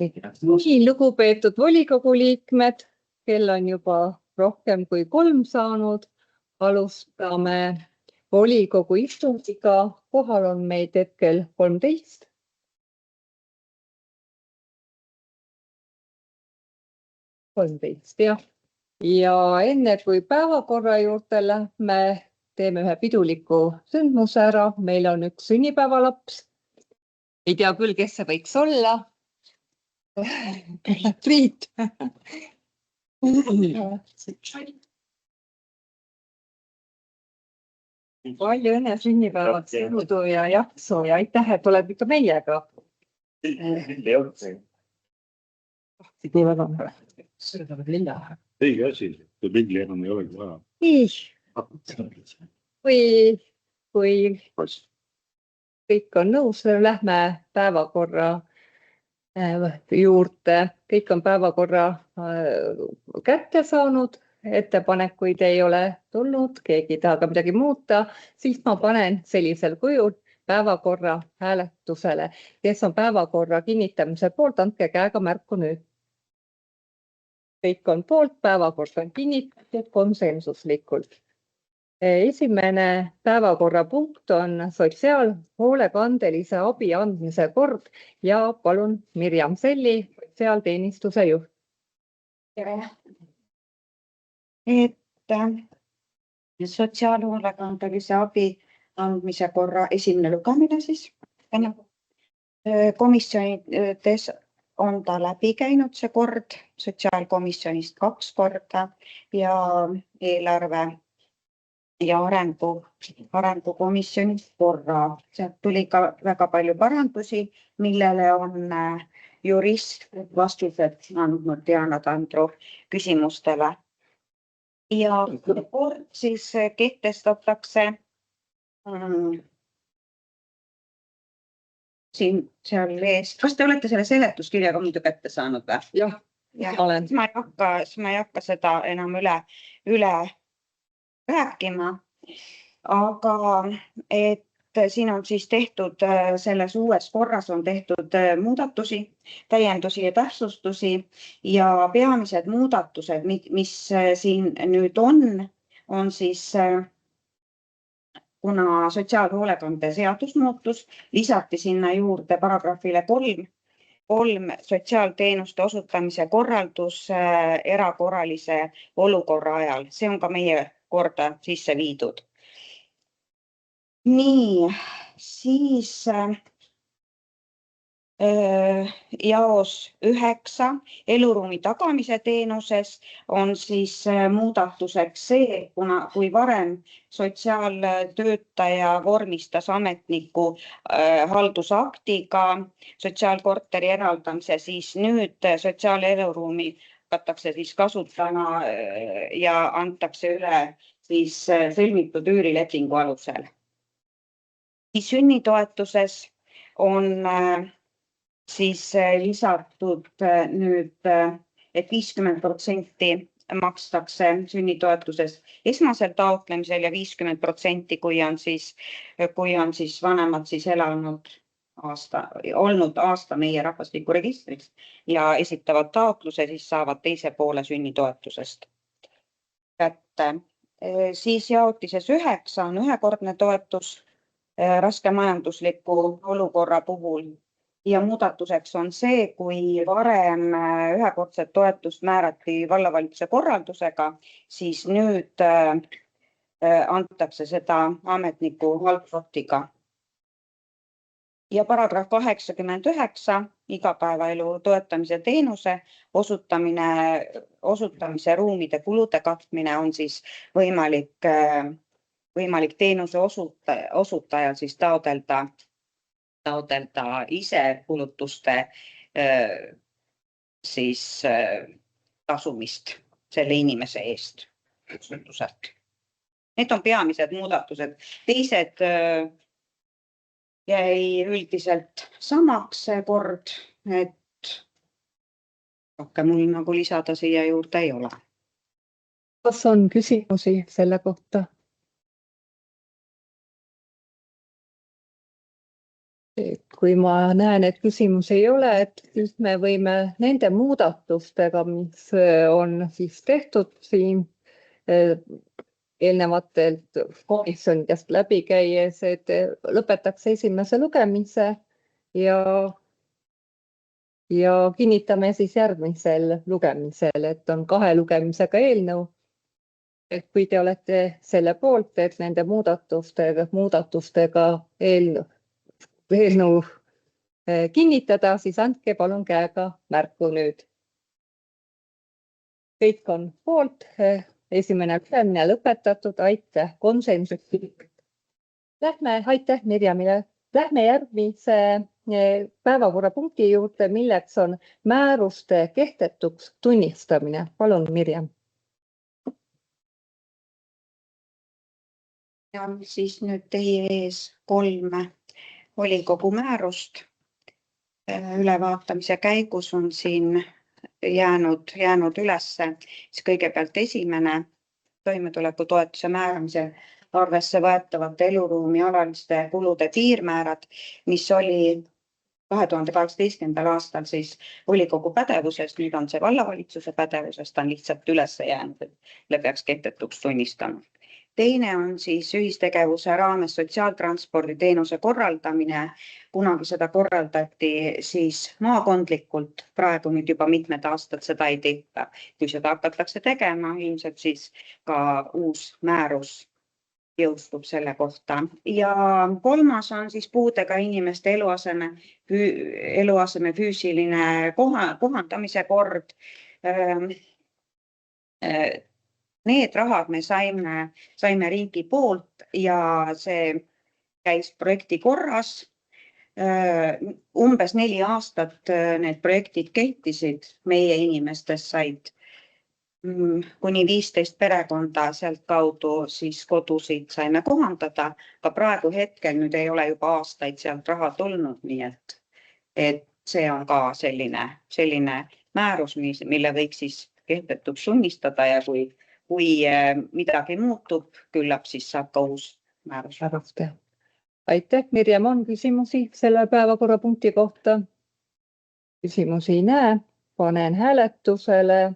Nii, lugupeetud volikogu liikmed, kell on juba rohkem kui 3 saanud. Alustame volikogu istungiga. Kohal on meid hetkel 13. Jah. Ja enne kui päevakorra juurde lähme, teeme ühe piduliku sündmuse ära. Meil on üks sünnipäevalaps. Ei tea küll, kes see võiks olla. Priit. Palju õnne sünnipäevaks, jõudu ja jaksu ja aitäh, et oled ikka meiega. Nii väga on. Õige asi, kui pilli enam ei olegi vaja. Kui kõik on nõus, lähme päevakorra juurde. Kõik on päevakorra kätte saanud, ettepanekuid ei ole tulnud, keegi ei taha ka midagi muuta, siis ma panen sellisel kujul päevakorra hääletusele. Kes on päevakorra kinnitamise poolt, andke käega märku nüüd. Kõik on poolt, päevakord on kinnitatud konsensuslikult. Esimene päevakorrapunkt on sotsiaalhoolekandelise abi andmise kord ja palun Mirjam Selli, sotsiaalteenistuse juht. Tere. Sotsiaalhoolekandelise abi andmise korra esimene lugemine siis. Komisjonides on ta läbi käinud see kord, sotsiaalkomisjonist 2 korda ja eelarve ja arengukomisjonist korra. Sealt tuli ka väga palju parandusi, millele on jurist vastused andnud Diana Tandro küsimustele. Ja kord siis kehtestatakse siin seal ees. Kas te olete selle seletuskirjaga muidu kätte saanud või? Jah, olen. Ma ei hakka seda enam üle rääkima, aga siin on siis tehtud, selles uues korras on tehtud muudatusi, täiendusi ja täpsustusi ja peamised muudatused, mis siin nüüd on siis, kuna sotsiaalhoolekande seadus muutus, lisati sinna juurde paragrahvile 3 sotsiaalteenuste osutamise korraldus erakorralise olukorra ajal. See on ka meie korda sisse viidud. Nii, siis jaos 9 eluruumi tagamise teenuses on siis muudatuseks see, kui varem sotsiaaltöötaja vormistas ametniku haldusaktiga sotsiaalkorteri eraldamise, siis nüüd sotsiaaleluruumi hakatakse siis kasutama ja antakse üle siis sõlmitud üürilepingu alusel. Sünnitoetuses on siis lisatud nüüd, et 50% makstakse sünnitoetuses esmasel taotlemisel ja 50%, kui on siis vanemad siis olnud aasta meie rahvastikuregistris ja esitavad taotluse, siis saavad teise poole sünnitoetusest kätte. Siis jaotises 9 on ühekordne toetus raske majandusliku olukorra puhul ja muudatuseks on see, kui varem ühekordset toetust määrati vallavalitsuse korraldusega, siis nüüd antakse seda ametniku haldusaktiga. Ja paragrahv 89, igapäevaelu toetamise teenuse osutamise ruumide kulude katmine on siis võimalik teenuse osutajal siis taotleda ise kulutuste siis tasumist selle inimese eest. Need on peamised muudatused. Teised jäi üldiselt samaks see kord, et rohkem mul nagu lisada siia juurde ei ole. Kas on küsimusi selle kohta? Kui ma näen, et küsimusi ei ole, et siis me võime nende muudatustega, mis on siis tehtud siin eelnevatelt komisjonidest läbi käies, et lõpetaks esimese lugemise ja kinnitame siis järgmisel lugemisel, et on 2 lugemisega eelnõu. Et kui te olete selle poolt, et nende muudatustega eelnõu kinnitada, siis andke palun käega märku nüüd. Kõik on poolt, esimene lugemine lõpetatud, aitäh, konsensuslik. Aitäh Mirjamile. Lähme järgmise päevakorrapunkti juurde, milleks on määruste kehtetuks tunnistamine. Palun, Mirjam. Ja siis nüüd teie ees 3 volikogu määrust. Ülevaatamise käigus on siin jäänud ülesse. Siis kõigepealt esimene toimetulekutoetuse määramisel arvesse võetavate eluruumi alaliste kulude piirmäärad, mis oli 2018. aastal siis volikogu pädevuses, nüüd on see vallavalitsuse pädevuses, ta on lihtsalt üles jäänud, et peaks kehtetuks tunnistama. Teine on siis ühistegevuse raames sotsiaaltransporditeenuse korraldamine. Kunagi seda korraldati siis maakondlikult, praegu nüüd juba mitmed aastad seda ei tehta. Kui seda hakatakse tegema, ilmselt siis ka uus määrus jõustub selle kohta. Ja 3. on siis puudega inimeste eluaseme füüsiline kohandamise kord. Need rahad me saime riigi poolt ja see käis projekti korras. Umbes 4 aastat need projektid kehtisid, meie inimestest said kuni 15 perekonda, sealt kaudu siis kodusid saime kohandada. Ka praegu hetkel nüüd ei ole juba aastaid sealt raha tulnud, nii et see on ka selline määrus, mille võiks siis kehtetuks tunnistada ja kui midagi muutub, küllap siis saab ka uus määrus. Aitäh, Mirjam, on küsimusi selle päevakorrapunkti kohta? Küsimusi ei näe, panen hääletusele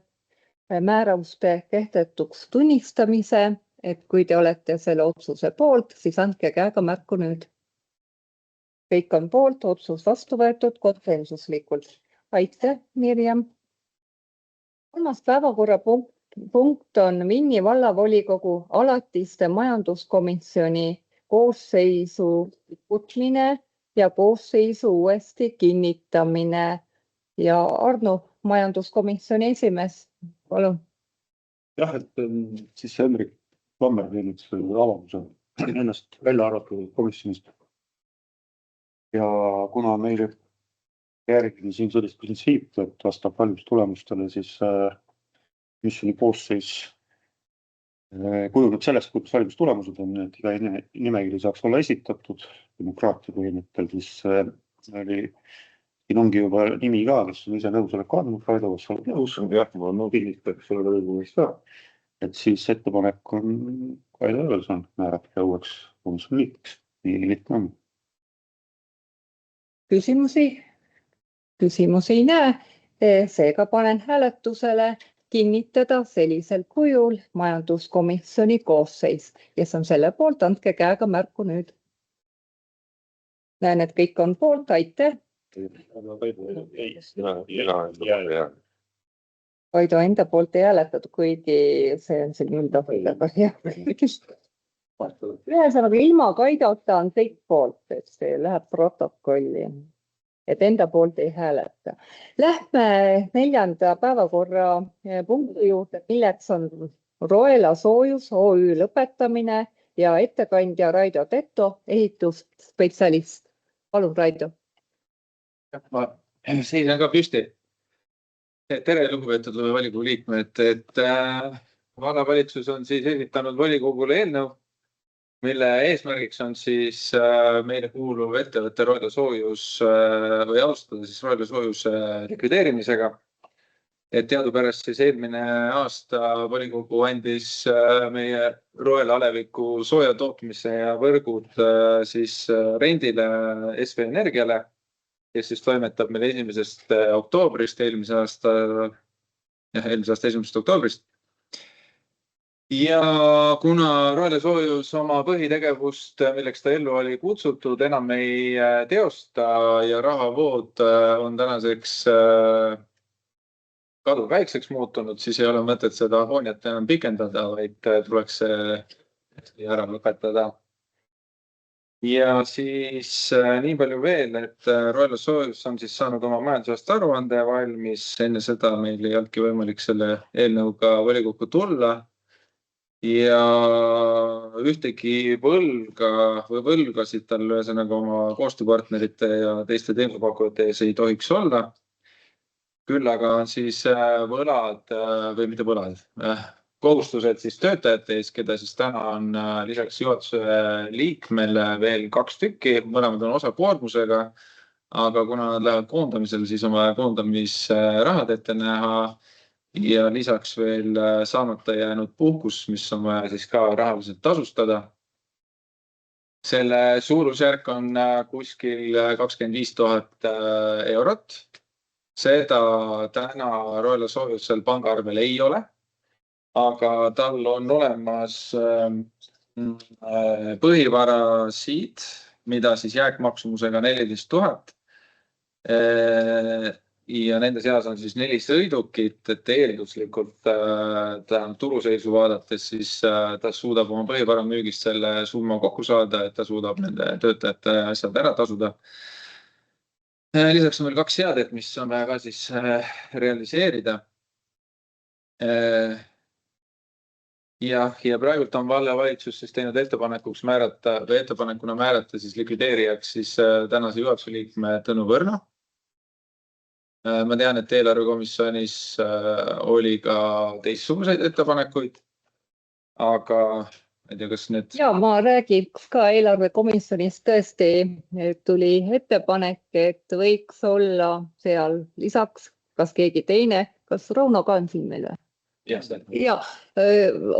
määruste kehtetuks tunnistamise, et kui te olete selle otsuse poolt, siis andke käega märku nüüd. Kõik on poolt, otsus vastu võetud konsensuslikult. Aitäh, Mirjam. 3. päevakorrapunkt on Vinni vallavolikogu alatiste majanduskomisjoni koosseisu võtmine ja koosseisu uuesti kinnitamine. Ja Arno, majanduskomisjoni esimees, palun. Jah, et siis Hendrik Lammer teinud selle avalduse ennast välja arvatud komisjonist. Ja kuna meil järgmine siin sellist printsiipi, et vastab valimistulemustele, siis komisjoni koosseis kujuneb sellest, kuidas valimistulemused on, et iga nimekiri saaks olla esitatud demokraatia põhimõttel, siis siin ongi juba nimi ka, kes on ise nõusoleku andnud, Kaido, kas oled nõus? Jah, ma olen kinnitaks selle lõigumist ka. Et siis ettepanek on Kaido Õelson määrata uueks komisjoni liikmeks. Nii lihtne on. Küsimusi ei näe. Seega panen hääletusele kinnitada sellisel kujul majanduskomisjoni koosseis. Kes on selle poolt, andke käega märku nüüd. Näen, et kõik on poolt, aitäh. Kaido enda poolt ei hääletatud, kuigi see on siin üldahvõilega hea. Ühesõnaga ilma Kaidota on kõik poolt, et see läheb protokolli, et enda poolt ei hääleta. Lähme 4. päevakorra punkti juurde, milleks on Roela Soojus OÜ lõpetamine ja ettekandja Raido Tetto, ehitusspetsialist. Palun, Raido. Ma seisan ka püsti. Tere, lugupeetud volikogu liikmed, et vallavalitsus on siis esitanud volikogule eelnõu, mille eesmärgiks on siis meile kuuluv ettevõtte Roela Soojus või alustada siis Roela Soojuse likvideerimisega. et teadupärast siis eelmine aasta volikogu andis meie Roela aleviku sooja tootmise ja võrgud siis rendile SV Energiale, kes siis toimetab meil 1. oktoobrist eelmise aasta 1. oktoobrist. Ja kuna Roela Soojus oma põhitegevust, milleks ta ellu oli kutsutud, enam ei teosta ja rahavood on tänaseks kaduvväikseks muutunud, siis ei ole mõtet seda agooniat enam pikendada, vaid tuleks see ära lõpetada. Ja siis nii palju veel, et Roela Soojus on siis saanud oma majandusaasta aruande valmis. Enne seda meil ei olnudki võimalik selle eelnõuga volikokku tulla. Ja ühtegi võlga või võlgasid tal ühesõnaga oma koostööpartnerite ja teiste teenusepakkujate ees ei tohiks olla. Küll aga on siis võlad või mitte võlad, kohustused siis töötajate ees, keda siis täna on lisaks juhatuse liikmele veel 2 tükki, mõlemad on osakoormusega, aga kuna nad lähevad koondamisel, siis on vaja koondamisrahad ette näha ja lisaks veel saamata jäänud puhkus, mis on vaja siis ka rahaliselt tasustada. Selle suurusjärk on kuskil 25 000 eurot. Seda täna Roela Soojusel pangaarvel ei ole, aga tal on olemas põhivarasid, mida siis jääkmaksumusega 14 000. Ja nende seas on siis 4 sõidukit, et eelduslikult turuseisu vaadates siis ta suudab oma põhivara müügist selle summa kokku saada, et ta suudab nende töötajate asjad ära tasuda. Lisaks on veel 2 seadet, mis on vaja ka siis realiseerida. Ja praegult on vallavalitsus siis teinud ettepanekuna määrata siis likvideerijaks siis tänase juhatuse liikme Tõnu Võrno. Ma tean, et eelarvekomisjonis oli ka teistsuguseid ettepanekuid, aga ei tea, kas need... Ja ma räägiks ka eelarvekomisjonis tõesti tuli ettepanek, et võiks olla seal lisaks, kas keegi teine, kas Rauno ka on siin meile? Ja,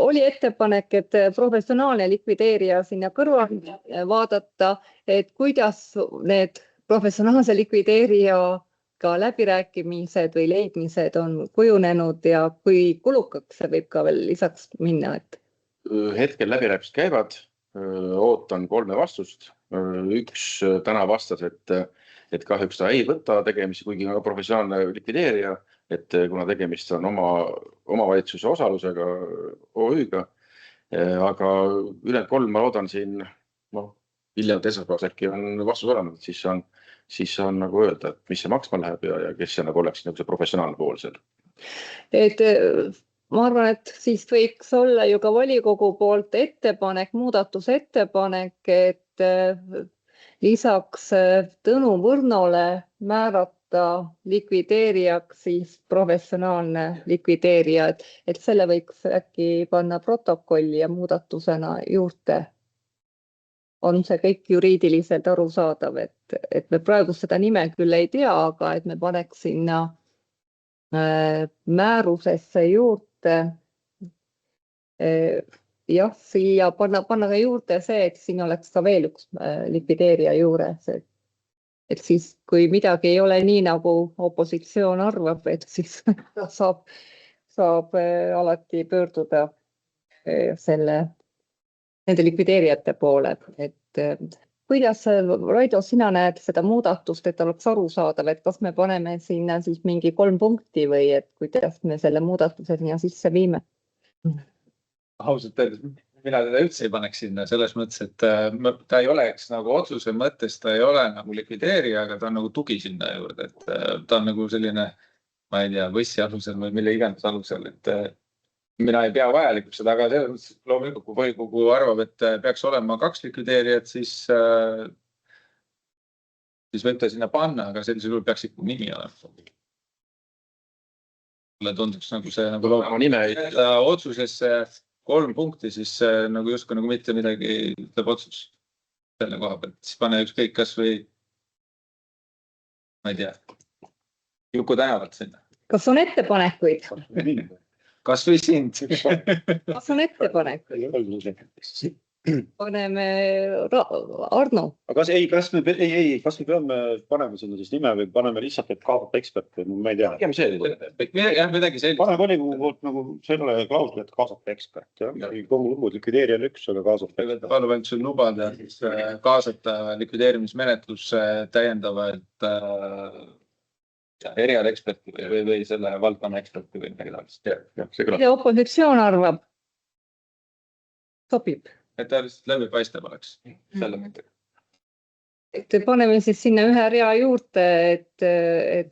oli ettepanek, et professionaalne likvideerija sinna kõrval vaadata, et kuidas need professionaalse likvideerijaga läbirääkimised või leidmised on kujunenud ja kui kulukaks see võib ka veel lisaks minna, et hetkel läbirääkimised käivad, ootan 3 vastust. Üks täna vastas, et kahjuks ta ei võta tegemist, kuigi on professionaalne likvideerija, et kuna tegemist on omavalitsuse osalusega OÜ-ga, aga ülejäänud 3 ma loodan siin, hiljemalt esmaspäevas äkki on vastus olemas, siis on nagu öelda, et mis see maksma läheb ja kes see nagu oleks nagu see professionaalne pool seal. Et ma arvan, et siis võiks olla ju ka volikogu poolt ettepanek, muudatusettepanek, et lisaks Tõnu Võrnole määrata likvideerijaks siis professionaalne likvideerija, et selle võiks äkki panna protokolli ja muudatusena juurde. On see kõik juriidiliselt arusaadav, et me praegu seda nime küll ei tea, aga et me paneks sinna määrusesse juurde. Jah, siia panna ka juurde see, et siin oleks ka veel üks likvideerija juures. Et siis, kui midagi ei ole nii, nagu opositsioon arvab, et siis saab alati pöörduda nende likvideerijate poole. Et kuidas, Raido, sina näed seda muudatust, et oleks arusaadav, et kas me paneme sinna siis mingi 3 punkti või et kuidas me selle muudatuse sinna sisse viime? Ausalt öeldes, mina teda üldse ei paneks sinna selles mõttes, et ta ei oleks nagu otsuse mõttes, ta ei ole nagu likvideerija, aga ta on nagu tugi sinna juurde, et ta on nagu selline, ma ei tea, võssi alusel või mille iganes alusel, et mina ei pea vajalikuks seda, aga loomulikult, kui volikogu arvab, et peaks olema 2 likvideerijat, siis võib ta sinna panna, aga sellisel juhul peaks ikka nimi olema. Mulle tunduks nagu see otsusesse 3 punkti, siis nagu justkui nagu mitte midagi ütleb otsus selle koha pealt. Siis pane ükskõik kas või, ma ei tea, Juku tänavalt sinna. Kas on ettepanekuid? Kas või sind? Kas on ettepanekuid? Paneme Arno. Aga kas me peame panema sinna siis nime või paneme lihtsalt, et kaasata ekspert või ma ei tea. Midagi sellist. Pane volikogu poolt nagu selle klausli, et kaasata ekspert. Kogu lubud likvideerija üks, aga kaasata ekspert. Vallavalitsusel lubada kaasata likvideerimismenetlusse täiendavalt erialaeksperti või selle valdkonna eksperti või midagi taolist. Mida opositsioon arvab? Sobib. Et ta lihtsalt läbipaistev oleks selle mõttega. Et paneme siis sinna ühe rea juurde, et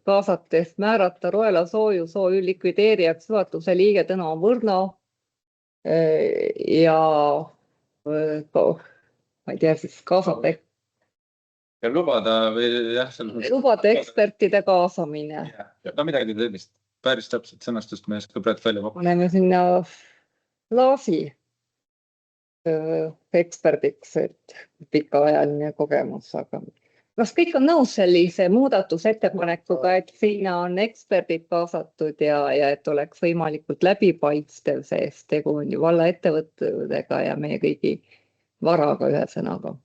kaasates määrata Roela Soojus OÜ likvideerijaks juhatuse liige Tõnu Võrno ja ma ei tea, siis kaasata. Ja lubada või jah. Lubada ekspertide kaasamine. No midagi sellist. Päris täpselt sõnastust me ka praegu välja pakkuda. Paneme sinna Laasi eksperdiks, et pikaajaline kogemus, aga kas kõik on nõus sellise muudatusettepanekuga, et sinna on eksperdid kaasatud ja et oleks võimalikult läbipaistev, sest tegu on ju valla ettevõttega ja meie kõigi varaga ühe sõnaga.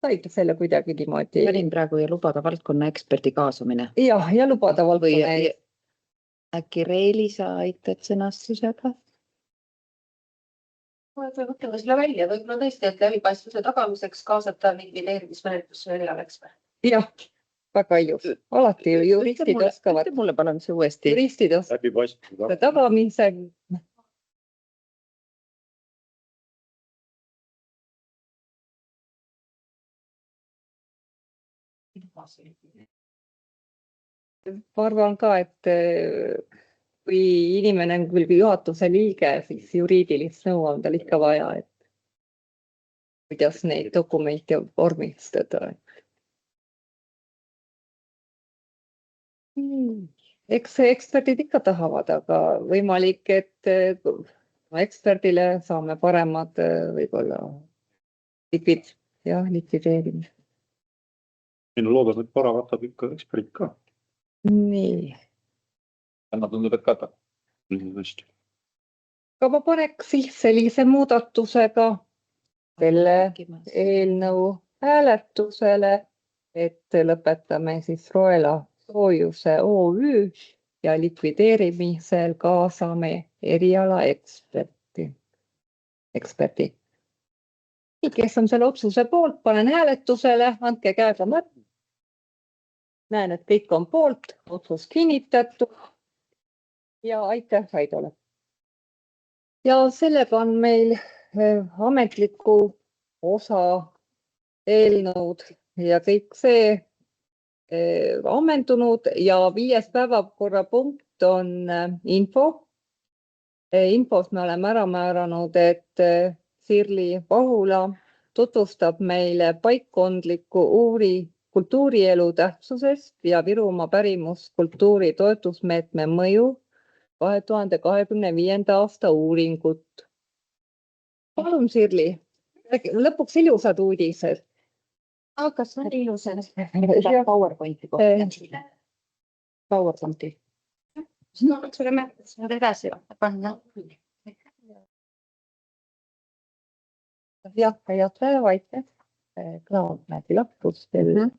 Said selle kuidagi niimoodi? Panin praegu ja lubada valdkonna eksperdi kaasamine. Ja lubada valdkonna Äkki Reili, sa aitad sõnastusega? Võtame selle välja, võib-olla tõesti, et läbipaistvuse tagamiseks kaasata likvideerimismenetlusse erialaekspert. Jah, väga ilus. Alati juristid oskavad. Mulle palun see uuesti. Juristid oskavad tagamisel. Ma arvan ka, et kui inimene on küll juhatuse liige, siis juriidilist nõu on tal ikka vaja, et kuidas neid dokumente vormistada. Eks eksperdid ikka tahavad, aga võimalik, et eksperdile saame paremad võib-olla likvideerimine. Minu loodan, et para vatab ikka eksperdid ka. Nii. Anna tundub, et katab. Aga ma paneks siis sellise muudatusega selle eelnõu hääletusele, et lõpetame siis Roela Soojuse OÜ ja likvideerimisel kaasame erialaeksperti. Kes on selle otsuse poolt, panen hääletusele, andke käega märk. Näen, et kõik on poolt, otsus kinnitatud ja aitäh Raidole. Ja sellega on meil ametliku osa eelnõud ja kõik see ammendunud ja 5. päevakorrapunkt on info. Infos me oleme ära määranud, et Sirli Pahula tutvustab meile paikkondliku kultuurielu tähtsusest ja Virumaa pärimuskultuuri toetusmeetme mõju 2025. aasta uuringut. Palun, Sirli, lõpuks ilusad uudised. Kas on ilusad? PowerPointi kohta. PowerPointi. No, sulle märkis, nad edasi panna. Jah, head päeva, aitäh. Klaavmäedi lappus veel.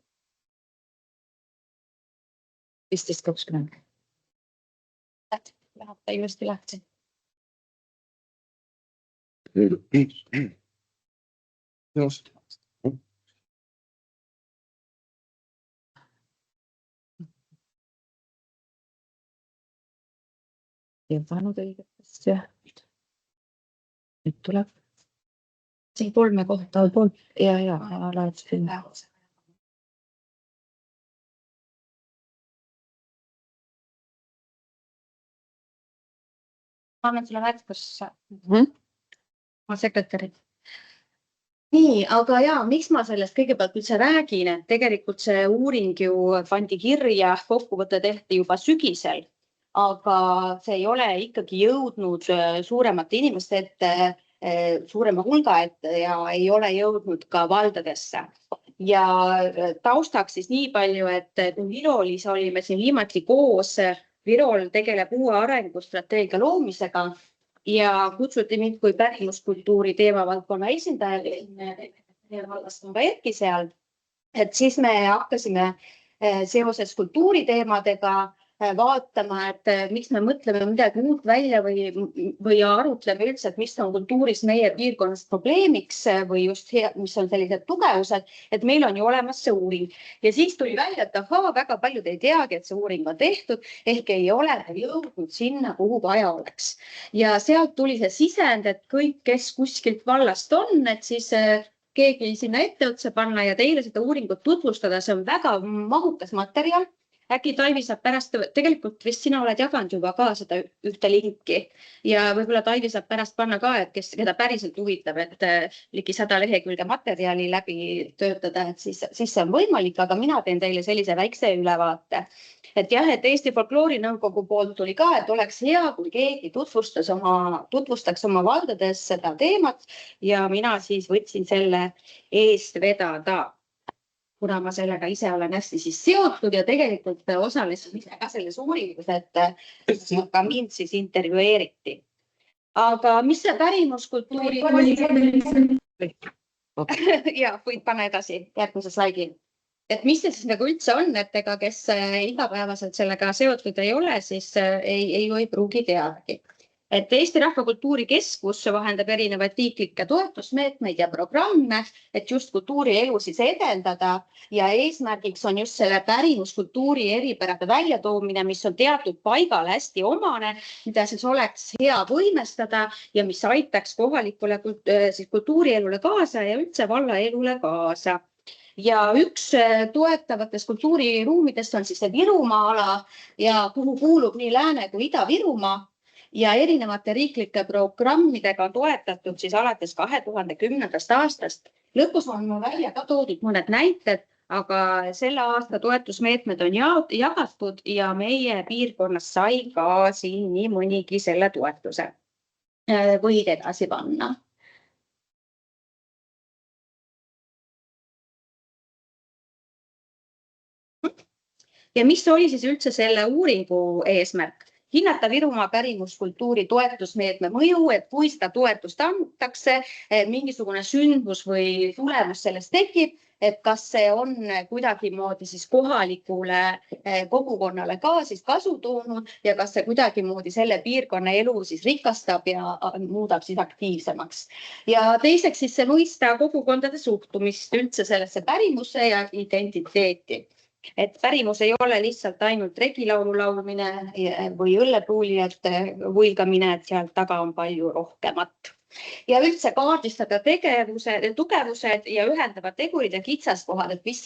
15.20. Läheb ta ilusti lahti. Just. Ja pannud õigetest ja nüüd tuleb. See 3 kohta. Ja, laadsin. Ma annan sulle märkusse. Ma sekretärid. Nii, aga miks ma sellest kõigepealt üldse räägin, et tegelikult see uuring ju pandi kirja, kokkuvõte tehti juba sügisel, aga see ei ole ikkagi jõudnud suuremate inimeste ette, suurema hulga ette ja ei ole jõudnud ka valdadesse. ja taustaks siis nii palju, et kui Virolis olime siin viimati koos, Virol tegeleb uue arengustrateegia loomisega ja kutsuti mind kui pärimuskultuuri teemavaldkonna esindaja, vallast on ka Erki seal, et siis me hakkasime seoses kultuuriteemadega vaatama, et miks me mõtleme midagi uut välja või arutleme üldse, et mis on kultuuris meie piirkonnas probleemiks või just mis on sellised tugevused, et meil on ju olemas see uuring. Ja siis tuli välja, et väga paljud ei teagi, et see uuring on tehtud, ehk ei ole jõudnud sinna, kuhu vaja oleks. Ja sealt tuli see sisend, et kõik, kes kuskilt vallast on, et siis keegi sinna etteotsa panna ja teile seda uuringut tutvustada, see on väga mahukas materjal. Äkki Taivi saab pärast, tegelikult vist sina oled jaganud juba ka seda ühte linki ja võib-olla Taivi saab pärast panna ka, et keda päriselt huvitab, et ligi 100 lehekülge materjali läbi töötada, et siis see on võimalik, aga mina teen teile sellise väikse ülevaate. Et jah, et Eesti Folkloorinõukogu poolt tuli ka, et oleks hea, kui keegi tutvustaks oma valdades seda teemat ja mina siis võtsin selle eest vedada. Kuna ma sellega ise olen hästi siis seotud ja tegelikult osalesin ise ka selles uuringus, et ka mind siis intervjueeriti. Aga mis see pärimuskultuuri... Ja, võid panna edasi järgmise slaidi. Et mis see siis nagu üldse on, et ega kes igapäevaselt sellega seotud ei ole, siis ei pruugi teadagi. Et Eesti Rahvakultuuri Keskus vahendab erinevaid riiklikke toetusmeetmeid ja programme, et just kultuurielu siis edendada ja eesmärgiks on just selle pärimuskultuuri eripärade väljatoomine, mis on teatud paigal hästi omane, mida siis oleks hea võimestada ja mis aitaks kohalikule kultuurielule kaasa ja üldse vallaelule kaasa. Ja üks toetavatest kultuuriruumidest on siis see Virumaa ala ja kuhu kuulub nii Lääne kui Ida-Virumaa. Ja erinevate riiklike programmidega on toetatud siis alates 2010. aastast. Lõpus on välja ka toodud mõned näited, aga selle aasta toetusmeetmed on jagatud ja meie piirkonnas sai ka siin nii mõnigi selle toetuse. Võid edasi panna. Ja mis oli siis üldse selle uuringu eesmärk? Hinnata Virumaa pärimuskultuuri toetusmeetme mõju, et kui seda toetust antakse, mingisugune sündmus või tulemus sellest tekib, et kas see on kuidagimoodi siis kohalikule kogukonnale ka siis kasu toonud ja kas see kuidagimoodi selle piirkonna elu siis rikastab ja muudab siis aktiivsemaks. Ja teiseks siis see mõista kogukondade suhtumist üldse sellesse pärimusse ja identiteeti. Et pärimus ei ole lihtsalt ainult regilaulu laulmine või õllepruulijate huilgamine, et sealt taga on palju rohkemat. Ja üldse kaardistada tugevused ja ühendavad tegurid ja kitsaskohad, et mis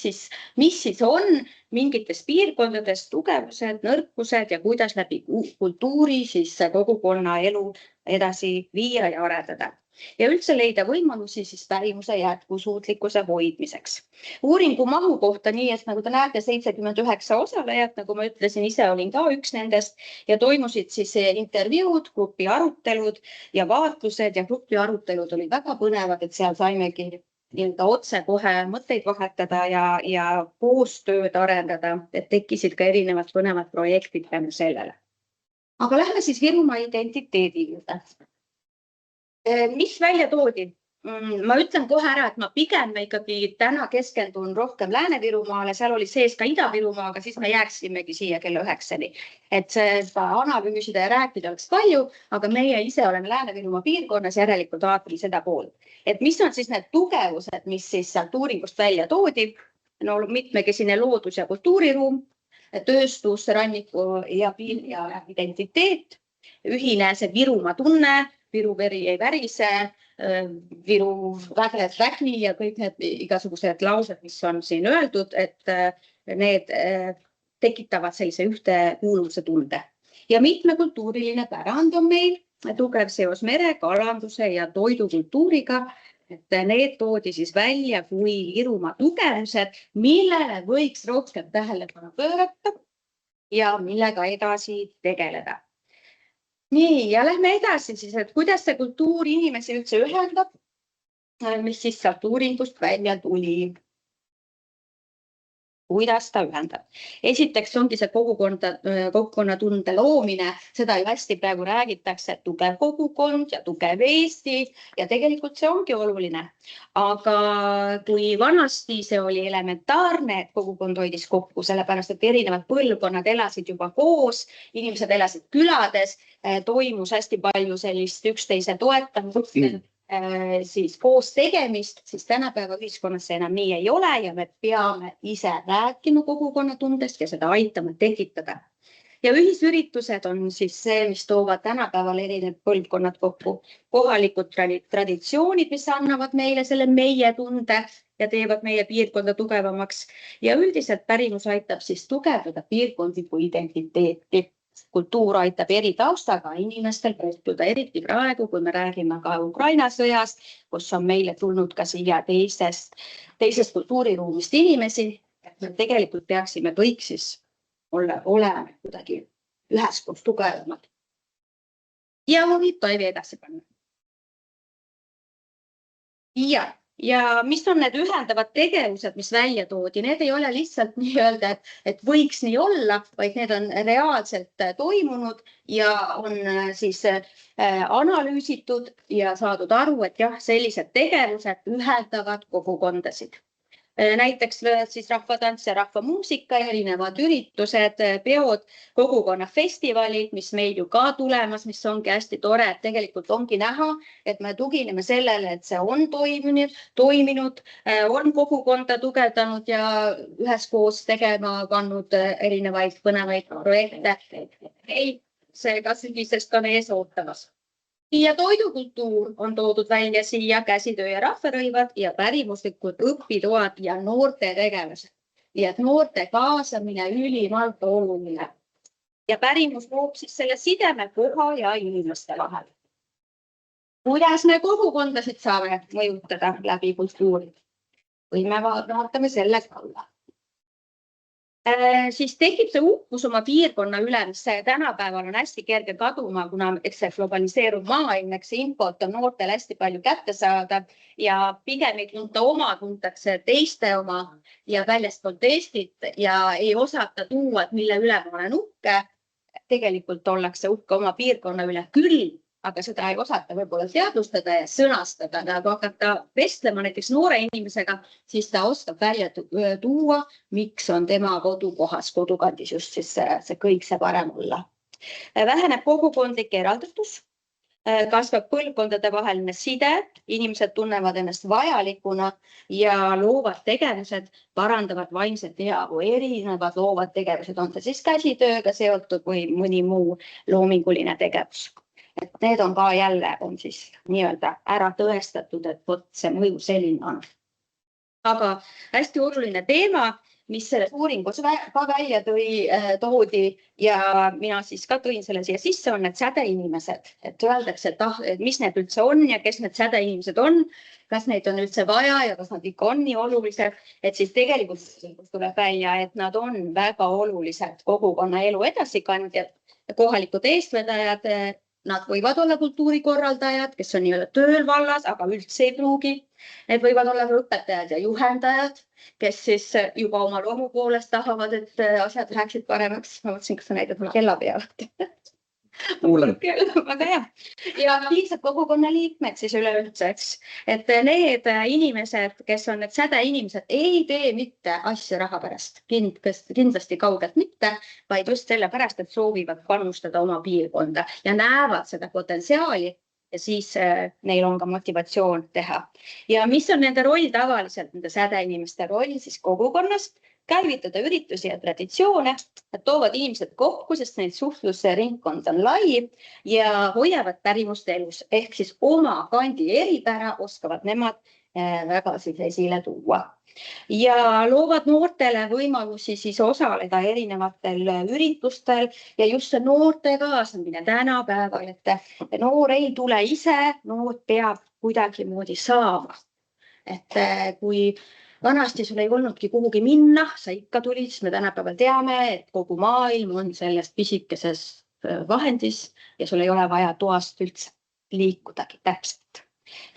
siis on mingites piirkondades tugevused, nõrkused ja kuidas läbi kultuuri siis kogukonna elu edasi viia ja arendada. Ja üldse leida võimalusi siis pärimuse jätkusuutlikkuse hoidmiseks. Uuringu mahu kohta nii, et nagu te näete 79 osalejat, nagu ma ütlesin, ise olin ka üks nendest ja toimusid siis intervjuud, grupi arutelud ja vaatlused ja grupi arutelud olid väga põnevad, et seal saimegi otse kohe mõtteid vahetada ja koostööd arendada, et tekkisid ka erinevad põnevad projektid tänu sellele. Aga lähme siis Virumaa identiteedi juurde. Mis välja toodi? Ma ütlen kohe ära, et ma pigem ikkagi täna keskendun rohkem Lääne-Virumaale, seal oli sees ka Ida-Virumaa, aga siis me jääksimegi siia kella 9-ni. Et seda analüüsida ja rääkida oleks palju, aga meie ise oleme Lääne-Virumaa piirkonnas järelikult vaatame seda poolt. Et mis on siis need tugevused, mis siis sealt uuringust välja toodi? No, mitmekesine loodus- ja kultuuriruum, tööstus, ranniku ja identiteet, ühine see Virumaa tunne, Viru veri ei värise, Viru vägev vägi ja kõik need igasugused laused, mis on siin öeldud, et need tekitavad sellise ühtekuuluvuse tunde. Ja mitmekultuuriline pärand on meil, tugev seos mere, kalanduse ja toidukultuuriga, et need toodi siis välja kui Virumaa tugevused, millele võiks rohkem tähelepanu pöörata ja millega edasi tegeleda. Nii, ja lähme edasi siis, et kuidas see kultuur inimesi üldse ühendab, mis siis sealt uuringust välja tuli. kuidas ta ühendab. Esiteks ongi see kogukonnatunde loomine, seda ju hästi praegu räägitakse, et tugev kogukond ja tugev Eesti ja tegelikult see ongi oluline. Aga kui vanasti see oli elementaarne, et kogukond hoidis kokku, sellepärast et erinevad põlvkonnad elasid juba koos, inimesed elasid külades, toimus hästi palju sellist üksteise toetamist, siis koos tegemist, siis tänapäeva ühiskonnas see enam nii ei ole ja me peame ise rääkima kogukonnatundest ja seda aitama tekitada. Ja ühisüritused on siis see, mis toovad tänapäeval erinevad põlvkonnad kokku. Kohalikud traditsioonid, mis annavad meile selle meie tunde ja teevad meie piirkonda tugevamaks. Ja üldiselt pärimus aitab siis tugevdada piirkondlikku identiteeti. Kultuur aitab eri taustaga inimestel kohtuda, eriti praegu, kui me räägime ka Ukraina sõjast, kus on meile tulnud ka siia teisest kultuuriruumist inimesi. Me tegelikult peaksime kõik siis olema kuidagi üheskoos tugevamad. Ja võib toivi edasi panna. Ja mis on need ühendavad tegevused, mis välja toodi? Need ei ole lihtsalt nii-öelda, et võiks nii olla, vaid need on reaalselt toimunud ja on siis analüüsitud ja saadud aru, et jah, sellised tegevused ühendavad kogukondasid. Näiteks siis rahvatants ja rahvamuusika, erinevad üritused, peod, kogukonnafestivalid, mis meil ju ka tulemas, mis ongi hästi tore, et tegelikult ongi näha, et me tugineme sellele, et see on toiminud, on kogukonda tugevdanud ja üheskoos tegema pannud erinevaid põnevaid projekte. Seega sellisest on ees ootamas. Ja toidukultuur on toodud välja siia käsitöö ja rahvarõivad ja pärimuslikud õpitoad ja noorte tegevused. Nii et noorte kaasamine ülimalt oluline. Ja pärimus loob siis selle sideme koha ja inimeste vahel. Kuidas me kogukondasid saame mõjutada läbi kultuuri? Või me vaatame selle kalla. Siis tekib see uhkus oma piirkonna üle, mis tänapäeval on hästi kerge kaduma, kuna see globaliseerub maailm, eks infot on noortel hästi palju kätte saada ja pigem ei tunta oma, tuntakse teiste oma ja väljastpoolt Eestit ja ei osata tuua, et mille üle ma olen uhke. Tegelikult ollakse uhke oma piirkonna üle küll, aga seda ei osata võib-olla teadvustada ja sõnastada. Kui hakata vestlema näiteks noore inimesega, siis ta oskab välja tuua, miks on tema kodukohas, kodukandis just siis see kõik see parem olla. Väheneb kogukondlik eraldatus, kasvab põlvkondade vaheline side, inimesed tunnevad ennast vajalikuna ja loovad tegevused parandavad vaimset heaolu. Erinevad loovad tegevused on see siis käsitööga seotud või mõni muu loominguline tegevus. Et need on ka jälle on siis nii-öelda ära tõestatud, et võt see mõju selline on. Aga hästi oluline teema, mis selles uuringus ka välja toodi ja mina siis ka tõin selle siia sisse, on need sädeinimesed. Et öeldakse, et mis need üldse on ja kes need sädeinimesed on, kas neid on üldse vaja ja kas nad ikka on nii olulised, et siis tegelikult tuleb välja, et nad on väga olulised kogukonna elu edasikandjad ja kohalikud eestvedajad. Nad võivad olla kultuurikorraldajad, kes on nii-öelda tööl vallas, aga üldse ei pruugi. Need võivad olla õpetajad ja juhendajad, kes siis juba oma loomu poolest tahavad, et asjad läheksid paremaks. Ma mõtlesin, kas sa näidad mulle kella pealt. Väga hea. Ja lihtsalt kogukonna liikmed siis üleüldse, eks. Et need inimesed, kes on need sädeinimesed, ei tee mitte asja raha pärast. Kindlasti kaugelt mitte, vaid just selle pärast, et soovivad panustada oma piirkonda ja näevad seda potentsiaali ja siis neil on ka motivatsioon teha. Ja mis on nende roll tavaliselt, nende sädeinimeste roll siis kogukonnas? Käivitada üritusi ja traditsioone, nad toovad inimesed kokku, sest neid suhtlusringkond on lai ja hoiavad pärimust elus. Ehk siis oma kandi eripära oskavad nemad väga siis esile tuua. Ja loovad noortele võimalusi siis osaleda erinevatel üritustel ja just see noorte kaasamine tänapäeval, et noor ei tule ise, noor peab kuidagimoodi saama. Et kui vanasti sul ei olnudki kuhugi minna, sa ikka tulid, siis me tänapäeval teame, et kogu maailm on sellest pisikeses vahendis ja sul ei ole vaja toast üldse liikudagi täpselt.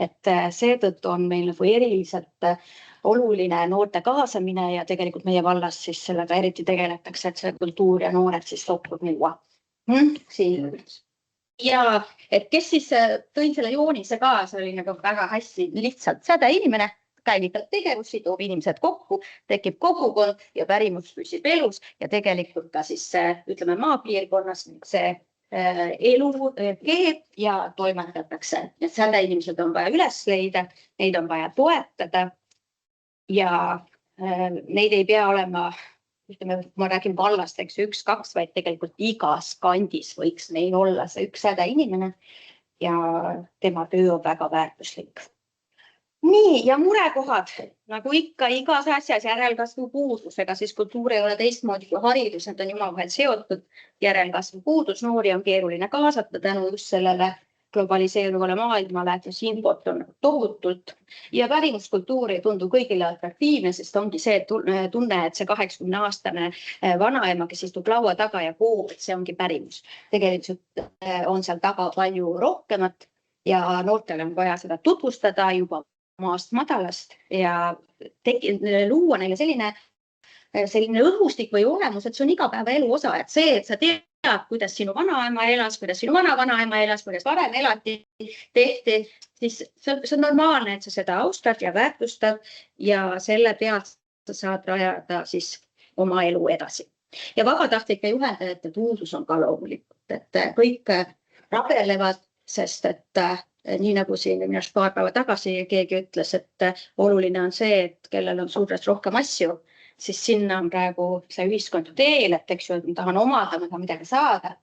Et seetõttu on meil nagu eriliselt oluline noorte kaasamine ja tegelikult meie vallas siis sellega eriti tegeletakse, et see kultuur ja noored siis kokku tuua. Siin. Ja et kes siis tõin selle joonise ka, see oli nagu väga hästi lihtsalt sädeinimene, käivitab tegevusi, toob inimesed kokku, tekib kogukond ja pärimus püsib elus ja tegelikult ka siis ütleme maapiirkonnas see elu keeb ja toimetatakse. Et sädeinimesed on vaja üles leida, neid on vaja toetada ja neid ei pea olema, ütleme, ma räägin vallast, eks 1-2, vaid tegelikult igas kandis võiks neil olla see üks sädeinimene ja tema töö on väga väärtuslik. Nii, ja murekohad, nagu ikka igas asjas järelkasvu puudus, ega siis kultuur ei ole teistmoodi kui haridus, need on omavahel seotud. Järelkasvu puudus, noori on keeruline kaasata tänu just sellele globaliseeruvale maailmale, kus infot on tohutult ja pärimuskultuur ei tundu kõigile atraktiivne, sest ongi see tunne, et see 80-aastane vanaema, kes istub laua taga ja koob, et see ongi pärimus. Tegelikult on seal taga palju rohkemat ja noortele on vaja seda tutvustada juba maast madalast ja luua neile selline õhustik või olemus, et see on igapäevaelu osa, et see, et sa tead, kuidas sinu vanaema elas, kuidas sinu vanaema elas, kuidas varem elati, tehti, siis see on normaalne, et sa seda austad ja väärtustad ja selle pealt sa saad rajada siis oma elu edasi. Ja vabatahtlike juhendajate puudus on ka loomulikult, et kõik rabelevad, sest et nii nagu siin minust paar päeva tagasi keegi ütles, et oluline on see, et kellel on suurest rohkem asju, siis sinna on praegu see ühiskond teel, et eks ju, et ma tahan omada, ma tahan midagi saada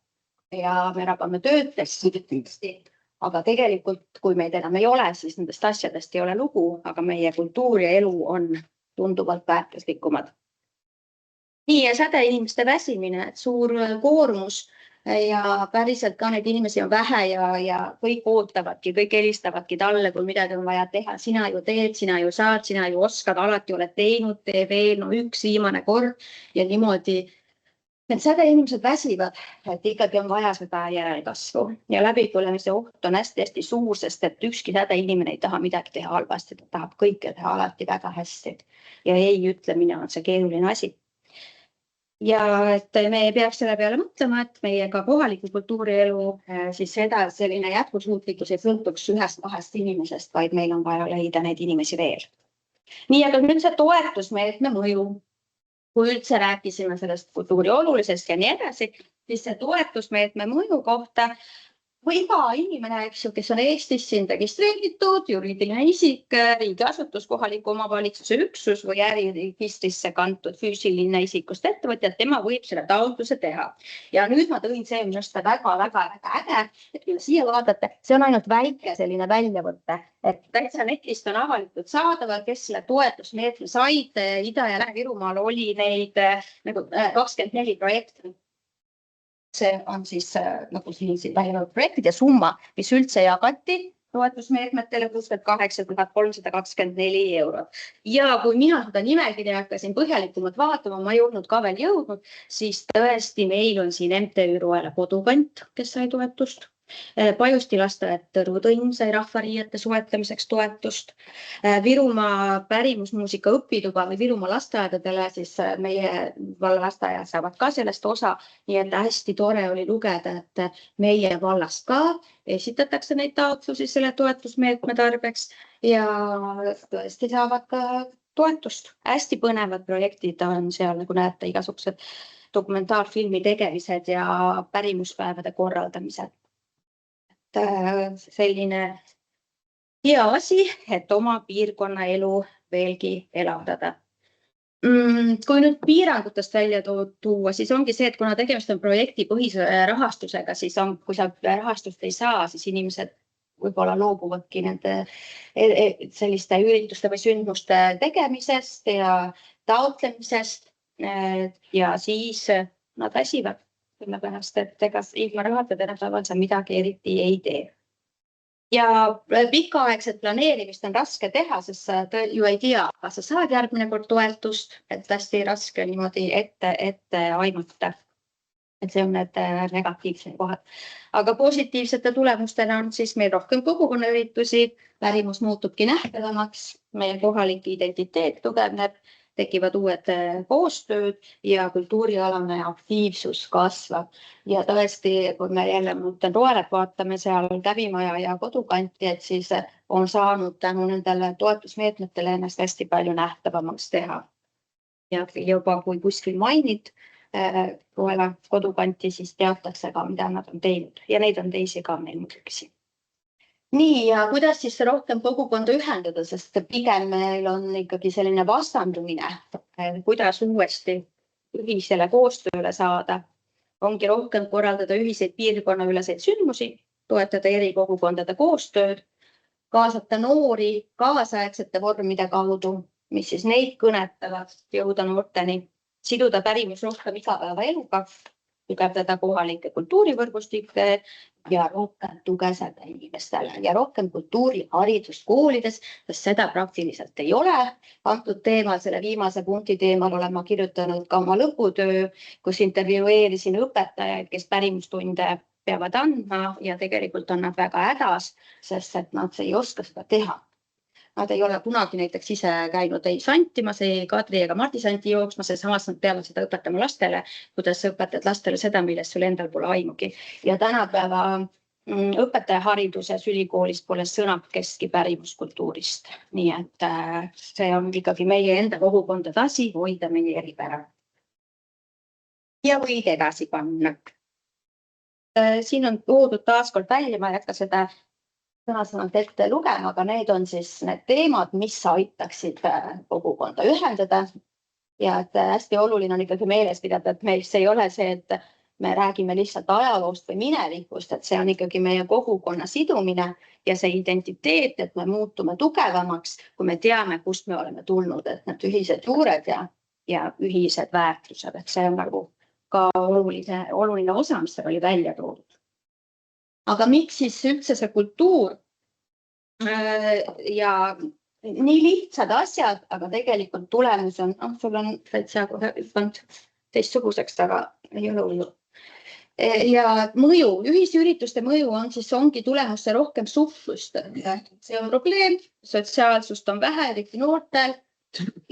ja me rabame töötest, aga tegelikult, kui meid enam ei ole, siis nendest asjadest ei ole lugu, aga meie kultuur ja elu on tunduvalt väärtuslikumad. Nii ja sädeinimeste väsimine, et suur koormus ja päriselt ka neid inimesi on vähe ja kõik ootavadki, kõik helistavadki talle, kui midagi on vaja teha. Sina ju teed, sina ju saad, sina ju oskad, alati oled teinud, tee veel, üks viimane kord ja niimoodi. Need sädeinimesed väsivad, et ikkagi on vaja seda järelkasvu ja läbipõlemise oht on hästi suur, sest et ükski sädeinimene ei taha midagi teha halvasti, ta tahab kõike teha alati väga hästi ja ei ütlemine on see keeruline asi. Ja et me ei peaks selle peale mõtlema, et meiega kohaliku kultuurielu siis selline jätkusuutlikkus ei sõltuks 1-2 inimesest, vaid meil on vaja leida neid inimesi veel. Nii, aga nüüd see toetusmeetme mõju. Kui üldse rääkisime sellest kultuuri olulisest ja nii edasi, siis see toetusmeetme mõju kohta või iga inimene, kes on Eestis siin registreeritud, juriidiline isik, riigiasutus, kohaliku omavalitsuse üksus või äriregistrisse kantud füüsiline isikust ettevõtja, tema võib selle taotluse teha. Ja nüüd ma tõin see minust väga äge, et kui siia vaadate, see on ainult väike selline väljavõte, et täitsa netist on avalikult saadaval, kes selle toetusmeetme said. Ida- ja Lääne-Virumaal oli neid nagu 24 projekti. See on siis nagu siin väljavad projektid ja summa, mis üldse jagati toetusmeetmetele 68 324 eurot. Ja kui mina seda nimekirja hakkasin põhjalikumalt vaatama, ma ei olnud ka veel jõudnud, siis tõesti meil on siin MTÜ Roela Kodukant, kes sai toetust. Pajusti lasteaed Tõrutõnn sai rahvariiete soetlemiseks toetust. Virumaa pärimusmuusika õpituba või Virumaa lasteaedadele, siis meie vallalasteajad saavad ka sellest osa. Nii et hästi tore oli lugeda, et meie vallast ka esitatakse neid taotlusi selle toetusmeetme tarbeks ja tõesti saavad ka toetust. Hästi põnevad projektid on seal, nagu näete, igasugused dokumentaarfilmi tegemised ja pärimuspäevade korraldamised. Selline hea asi, et oma piirkonna elu veelgi elavdada. Kui nüüd piirangutest välja tuua, siis ongi see, et kuna tegemist on projektipõhise rahastusega, siis kui sa rahastust ei saa, siis inimesed võib-olla loobuvadki nende selliste ürituste või sündmuste tegemisest ja taotlemisest ja siis nad väsivad. Sellepärast, et ega ilma rahata tänapäeval sa midagi eriti ei tee. Ja pikaaegset planeerimist on raske teha, sest sa ju ei tea, kas sa saad järgmine kord toetust, et hästi raske niimoodi ette aimata. et see on need negatiivsed kohad. Aga positiivsete tulemustena on siis meil rohkem kogukonnaüritusi, pärimus muutubki nähtavamaks, meie kohalik identiteet tugevneb, tekivad uued koostööd ja kultuurialane aktiivsus kasvab. Ja tõesti, kui me jälle mõtlen Roelet vaatame seal Kävimaja ja kodukanti, et siis on saanud tänu nendele toetusmeetmetele ennast hästi palju nähtavamaks teha. Ja juba kui kuskil mainid Roela kodukanti, siis teatakse ka, mida nad on teinud ja neid on teisi ka meil muidugi siin. Nii, ja kuidas siis rohkem kogukonda ühendada, sest pigem meil on ikkagi selline vastandumine, kuidas uuesti ühisele koostööle saada. Ongi rohkem korraldada ühiseid piirkonnaüleseid sündmusi, toetada eri kogukondade koostööd, kaasata noori kaasaegsete vormide kaudu, mis siis neid kõnetavad, jõuda noorteni, siduda pärimus rohkem igapäevaeluga, tugevdada kohalike kultuurivõrgustikke ja rohkem tugeseda inimestele ja rohkem kultuuriharidust koolides, sest seda praktiliselt ei ole. Antud teemal, selle viimase punkti teemal olen ma kirjutanud ka oma lõputöö, kus intervjueerisin õpetajaid, kes pärimustunde peavad andma ja tegelikult on nad väga hädas, sest et nad ei oska seda teha. Nad ei ole kunagi näiteks ise käinud ei santimas, ei Kadri ega Mardi santi jooksmas ja samas nad peavad seda õpetama lastele, kuidas õpetad lastele seda, millest sul endal pole aimugi. Ja tänapäeva õpetajahariduses ülikoolis pole sõnakestki pärimuskultuurist. Nii et see on ikkagi meie enda kogukondade asi hoida meie eripära. Ja võid edasi panna. Siin on toodud taaskord välja, ma ei hakka seda sõna-sõnalt ette lugema, aga need on siis need teemad, mis aitaksid kogukonda ühendada. Ja et hästi oluline on ikkagi meeles pidada, et meil see ei ole see, et me räägime lihtsalt ajaloost või minevikust, et see on ikkagi meie kogukonna sidumine ja see identiteet, et me muutume tugevamaks, kui me teame, kust me oleme tulnud, et need ühised juured ja ühised väärtused, et see on nagu ka oluline osa, mis oli välja toodud. Aga miks siis üldse see kultuur ja nii lihtsad asjad, aga tegelikult tulemus on, sul on täitsa kohe hüppanud teistsuguseks, aga ei ole hullu. Ja mõju, ühisürituste mõju ongi tulemusse rohkem suhtlust. See on probleem, sotsiaalsust on vähe, eriti noortel,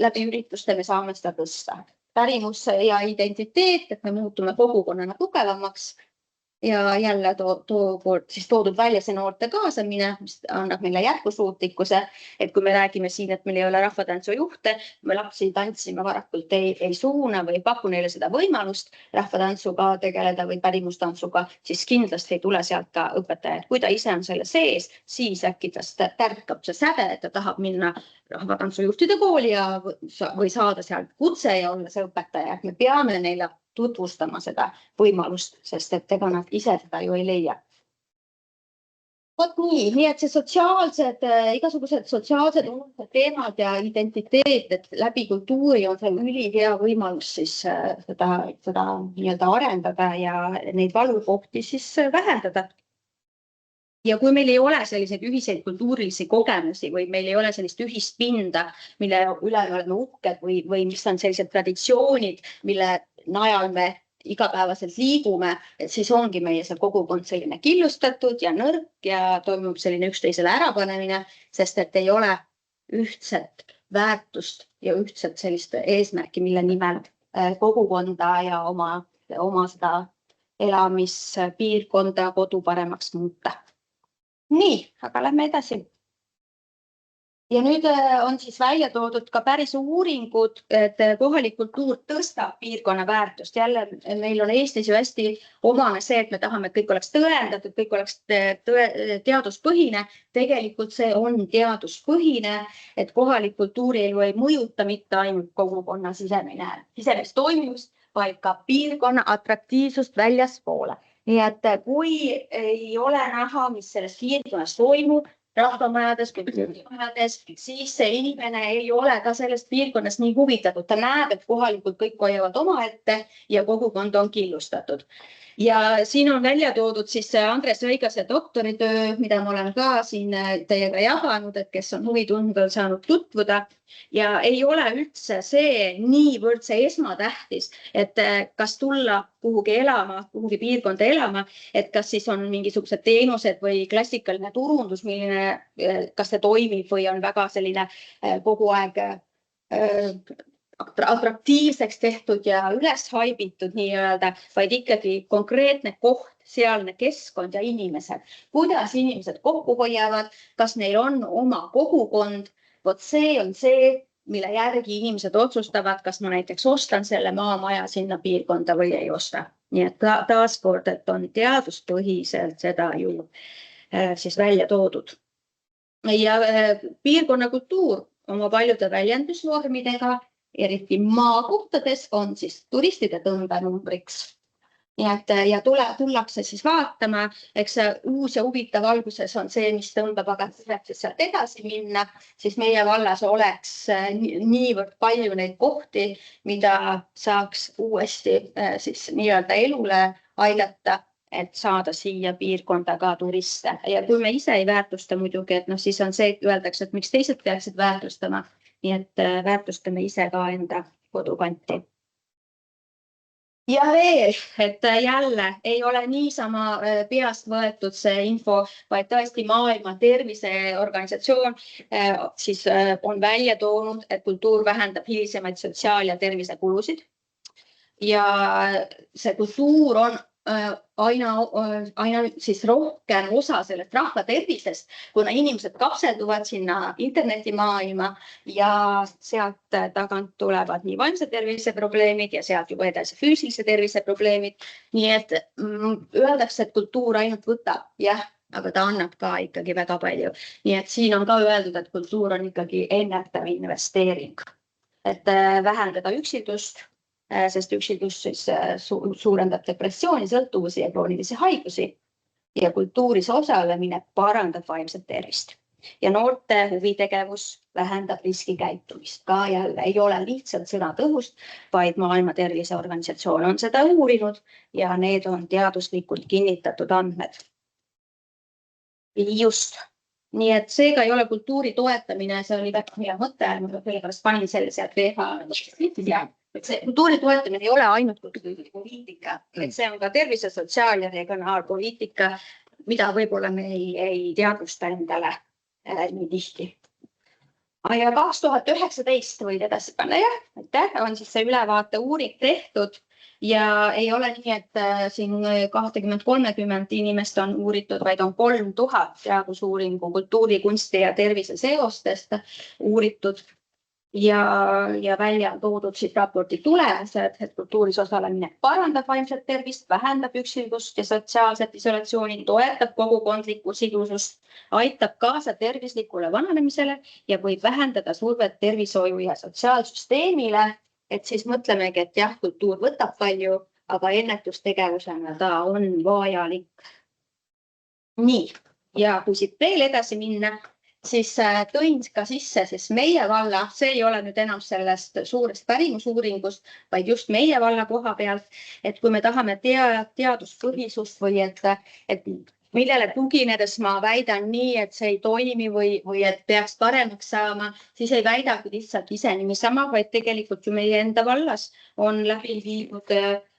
läbi ürituste me saame seda tõsta. Pärimus ja identiteet, et me muutume kogukonnana tugevamaks. Ja jälle toodud välja see noorte kaasamine, mis annab meile jätkusuutlikkuse, et kui me räägime siin, et meil ei ole rahvatantsujuhte, me lapsi tantsima varakult ei suuna või ei paku neile seda võimalust rahvatantsuga tegeleda või pärimustantsuga, siis kindlasti ei tule sealt ka õpetajad. Kui ta ise on selle sees, siis äkki tast tärkab see säde, et ta tahab minna rahvatantsujuhtide kooli või saada sealt kutse ja olla see õpetaja. Me peame neile tutvustama seda võimalust, sest et ega nad ise seda ju ei leia. Nii et see igasugused sotsiaalsed teemad ja identiteet, et läbi kultuuri on see ülihea võimalus siis seda nii-öelda arendada ja neid valukohti siis vähendada. Ja kui meil ei ole selliseid ühiseid kultuurilisi kogemusi või meil ei ole sellist ühist pinda, mille üle me oleme uhked või mis on sellised traditsioonid, mille najal me igapäevaselt liigume, et siis ongi meie see kogukond selline killustatud ja nõrk ja toimub selline üksteisele ärapanemine, sest et ei ole ühtset väärtust ja ühtset sellist eesmärki, mille nimel kogukonda ja oma seda elamispiirkonda kodu paremaks muuta. Nii, aga lähme edasi. Ja nüüd on siis välja toodud ka päris uuringud, et kohalik kultuur tõstab piirkonna väärtust. Jälle meil on Eestis ju hästi omane see, et me tahame, et kõik oleks tõendatud, kõik oleks teaduspõhine. Tegelikult see on teaduspõhine, et kohalik kultuurielu ei mõjuta mitte ainult kogukonna sisemist toimimist, vaid ka piirkonna atraktiivsust väljaspoole. Nii et kui ei ole näha, mis selles piirkonnas toimub, rahvamajades, kultuurimajades, siis see inimene ei ole ka sellest piirkonnast nii huvitatud. Ta näeb, et kohalikult kõik hoiavad omaette ja kogukond on killustatud. ja siin on välja toodud siis Andres Õigase doktoritöö, mida ma olen ka siin teiega jaganud, et kes on huvi tundnud, on saanud tutvuda ja ei ole üldse see niivõrd see esmatähtis, et kas tulla kuhugi elama, kuhugi piirkonda elama, et kas siis on mingisugused teenused või klassikaline turundus, kas see toimib või on väga selline kogu aeg atraktiivseks tehtud ja üles haibitud nii-öelda, vaid ikkagi konkreetne koht, sealne keskkond ja inimesed. Kuidas inimesed kokku hoiavad, kas neil on oma kogukond, vot see on see, mille järgi inimesed otsustavad, kas ma näiteks ostan selle maamaja sinna piirkonda või ei osta. Nii et taaskord, et on teaduspõhiselt seda ju siis välja toodud. Ja piirkonna kultuur oma paljude väljendusvormidega, eriti maakohtades, on siis turistide tõmbenumbriks. Ja tullakse siis vaatama, eks uus ja huvitav alguses on see, mis tõmbab, aga selleks, et sealt edasi minna, siis meie vallas oleks niivõrd palju neid kohti, mida saaks uuesti siis nii-öelda elule aidata, et saada siia piirkonda ka turiste. Ja kui me ise ei väärtusta muidugi, et siis on see, et öeldakse, et miks teised peaksid väärtustama, nii et väärtustame ise ka enda kodukanti. Ja veel, et jälle ei ole niisama peast võetud see info, vaid tõesti Maailma Terviseorganisatsioon siis on välja toonud, et kultuur vähendab hilisemaid sotsiaal- ja tervisekulusid. Ja see kultuur on aina siis rohkem osa sellest rahva tervisest, kuna inimesed kapselduvad sinna internetimaailma ja sealt tagant tulevad nii vaimse tervise probleemid ja sealt juba edasi füüsilise tervise probleemid. Nii et öeldakse, et kultuur ainult võtab, jah, aga ta annab ka ikkagi väga palju. Nii et siin on ka öeldud, et kultuur on ikkagi ennetav investeering, et vähendada üksildust, sest üksildus siis suurendab depressiooni, sõltuvusi ja kroonilisi haigusi ja kultuuris osalemine parandab vaimset tervist. Ja noorte huvitegevus vähendab riskikäitumist. Ka jälle ei ole lihtsalt sõnatõhust, vaid Maailma Terviseorganisatsioon on seda uurinud ja need on teaduslikult kinnitatud andmed. Just. Nii et seega ei ole kultuuri toetamine, see oli väga hea mõte, ma sellepärast panin selle sealt VH. Kultuuri toetamine ei ole ainult kultuuripoliitika, et see on ka tervise, sotsiaal- ja regionaalpoliitika, mida võib-olla me ei teadvusta endale nii tihti. Ja 2019 võid edasi panna, on siis see ülevaate uuring tehtud ja ei ole nii, et siin 20-30 inimest on uuritud, vaid on 3000 teadusuuringu kultuuri, kunsti ja tervise seostest uuritud. Ja välja on toodud siis raporti tulemused, et kultuuris osalemine parandab vaimset tervist, vähendab üksildust ja sotsiaalset isolatsiooni, toetab kogukondlikku sidusust, aitab kaasa tervislikule vananemisele ja võib vähendada survet tervishoiu ja sotsiaalsüsteemile. Et siis mõtlemegi, et jah, kultuur võtab palju, aga ennetustegevusena ta on vajalik. Nii, ja kui siit veel edasi minna, siis tõin ka sisse, siis meie valla, see ei ole nüüd enam sellest suurest pärimusuuringust, vaid just meie valla koha pealt, et kui me tahame teaduspõhisust või et millele tuginedes ma väidan nii, et see ei toimi või et peaks paremaks saama, siis ei väidagi lihtsalt ise niisama, vaid tegelikult ju meie enda vallas on läbi viidud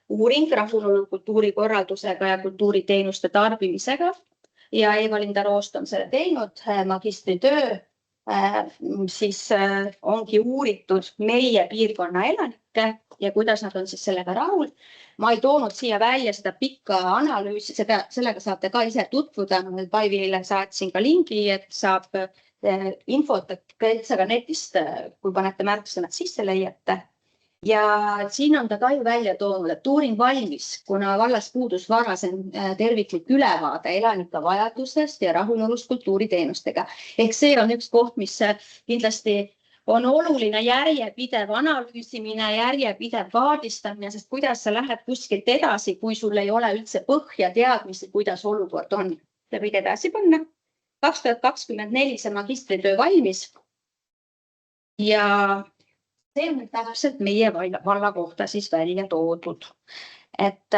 uuring rahulolu kultuurikorraldusega ja kultuuriteenuste tarbimisega. Ja Eva-Linda Roost on selle teinud, magistritöö, siis ongi uuritud meie piirkonna elanikke ja kuidas nad on siis sellega rahul. Ma ei toonud siia välja seda pikka analüüsi, sellega saate ka ise tutvuda. Paivile saatsin ka lingi, et saab infot ka netist, kui panete märksõnad sisse leiate. Ja siin on ta ka ju välja toonud, et uuring valmis, kuna vallas puudus varasem terviklik ülevaade elanike vajadustest ja rahulolust kultuuriteenustega. Ehk see on üks koht, mis kindlasti on oluline järjepidev analüüsimine, järjepidev kaardistamine, sest kuidas sa lähed kuskilt edasi, kui sul ei ole üldse põhja teadmisi, kuidas olukord on. Sa võid edasi panna. 2024 see magistritöö valmis ja see on täpselt meie valla kohta siis välja toodud. Et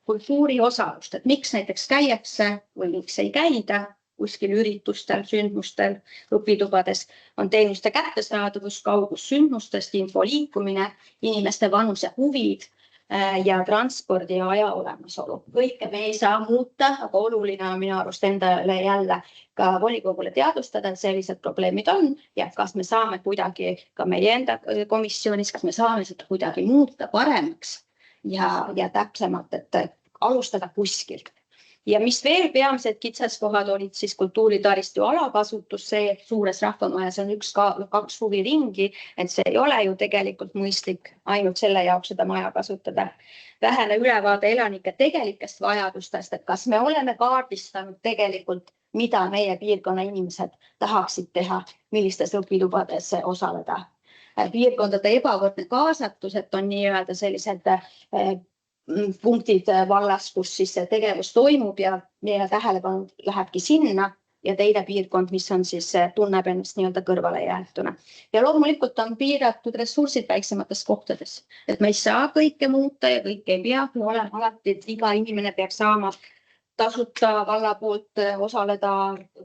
kultuuriosalust, et miks näiteks käiakse või miks ei käida kuskil üritustel, sündmustel, õpitubades, on teenuste kättesaadavus, kaugus sündmustest, info liikumine, inimeste vanus ja huvid ja transpordi ja aja olemasolu. Kõike me ei saa muuta, aga oluline on minu arust endale jälle ka volikogule teadvustada, et sellised probleemid on ja kas me saame kuidagi ka meie enda komisjonis, kas me saame seda kuidagi muuta paremaks ja täpsemalt, et alustada kuskilt. Ja mis veel peamised kitsaskohad olid siis kultuuritaristu alakasutus, see suures rahvamajas on 1-2 huviringi, et see ei ole ju tegelikult mõistlik ainult selle jaoks seda maja kasutada. Vähene ülevaade elanike tegelikest vajadustest, et kas me oleme kaardistanud tegelikult, mida meie piirkonna inimesed tahaksid teha, millistes õpitubades osaleda. Piirkondade ebavõrdne kaasatus, et on nii-öelda sellised punktid vallas, kus siis see tegevus toimub ja meie tähelepanu lähebki sinna ja teine piirkond, mis on siis tunneb ennast nii-öelda kõrvale jäetuna. Ja loomulikult on piiratud ressursid väiksemates kohtades, et me ei saa kõike muuta ja kõike ei peagi olema alati, et iga inimene peaks saama tasuta valla poolt osaleda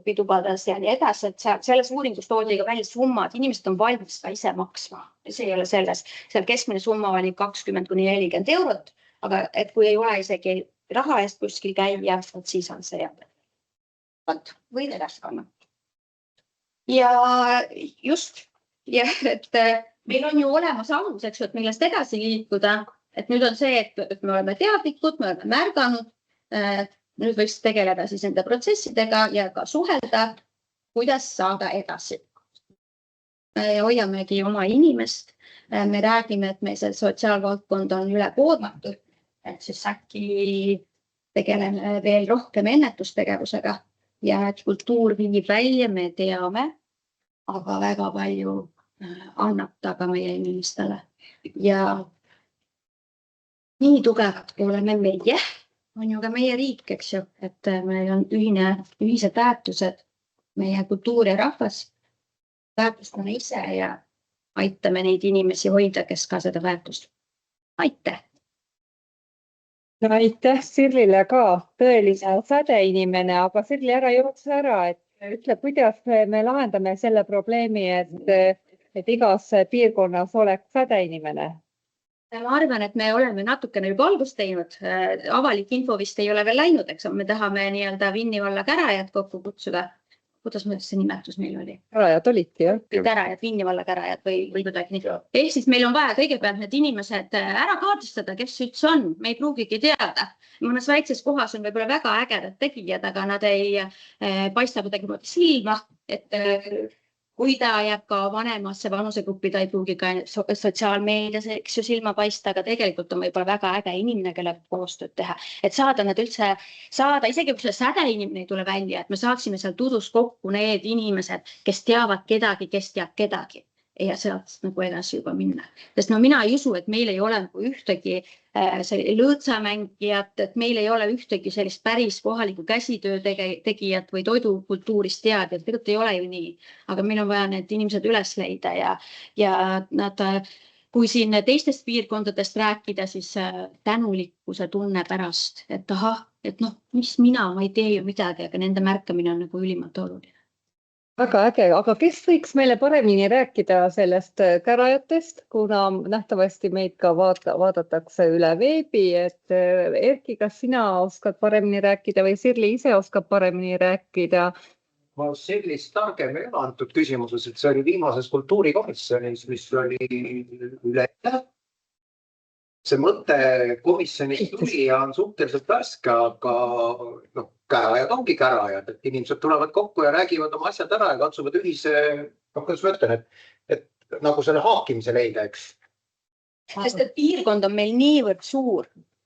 õpitubades ja nii edasi, et selles uuringus toodi ka välja summad, inimesed on valmis ka ise maksma. See ei ole selles, seal keskmine summa oli 20–40 eurot. Aga et kui ei ole isegi raha eest kuskil käia, siis on see võid edasi kanna. Ja just, et meil on ju olemas alus, eks ju, et millest edasi liikuda, et nüüd on see, et me oleme teadlikud, me oleme märganud, nüüd võiks tegeleda siis nende protsessidega ja ka suhelda, kuidas saada edasi. Me hoiamegi oma inimest, me räägime, et meil see sotsiaalvaldkond on üle koormatud, et siis äkki tegeleme veel rohkem ennetustegevusega ja et kultuur viib välja, me teame, aga väga palju annab ta ka meie inimestele. Ja nii tugevad, kui oleme meie, on ju ka meie riik, eks ju, et meil on ühised väärtused, meie kultuur ja rahvas, väärtustame ise ja aitame neid inimesi hoida, kes ka seda väärtust. Aitäh! Aitäh Sirlile ka, tõeline sädeinimene, aga Sirli ära jookse ära, et ütle, kuidas me lahendame selle probleemi, et igas piirkonnas oleks sädeinimene. Ma arvan, et me oleme natukene juba algust teinud. Avalik info vist ei ole veel läinud, eks me tahame nii-öelda Vinnivalla kärajad kokku kutsuda. Kuidas see nimetus meil oli? Kärajad olidki, jah? Kärajad, Vinnivalla kärajad või kuidagi nii. Ehk siis meil on vaja kõigepealt need inimesed ära kaardistada, kes üldse on. Me ei pruugigi teada. Mõnes väikses kohas on võib-olla väga ägedad tegijad, aga nad ei paista kuidagi silma, et kui ta jääb ka vanemasse vanusegruppi, ta ei pruugi ka sotsiaalmeedias eks ju silma paista, aga tegelikult on võib-olla väga äge inimene, kelle koostööd teha. Et saada nad üldse, isegi kui see sädeinimene ei tule välja, et me saaksime seal tudus kokku need inimesed, kes teavad kedagi, kes teab kedagi. Ja sealt nagu edasi juba minna. Sest mina ei usu, et meil ei ole ühtegi lõõtsamängijat, et meil ei ole ühtegi sellist päris kohaliku käsitöö tegijat või toidukultuurist teadjat, tegelikult ei ole ju nii. Aga meil on vaja need inimesed üles leida ja nad, kui siin teistest piirkondadest rääkida, siis tänulikkuse tunne pärast, et ahah, et mis ma ei tee ju midagi, aga nende märkamine on nagu ülimalt oluline. Väga äge, aga kes võiks meile paremini rääkida sellest kärajatest, kuna nähtavasti meid ka vaadatakse üle veebi, et Erki, kas sina oskad paremini rääkida või Sirli ise oskab paremini rääkida? Ma sellist targem ei ole antud küsimuses, et see oli viimases kultuurikomisjonis, mis oli üle. See mõte komisjonis tuli ja on suhteliselt värske, aga kärajad ongi kärajad, et inimesed tulevad kokku ja räägivad oma asjad ära ja katsuvad ühise, kuidas ma ütlen, et nagu selle haakimise leida, eks. Sest et piirkond on meil niivõrd suur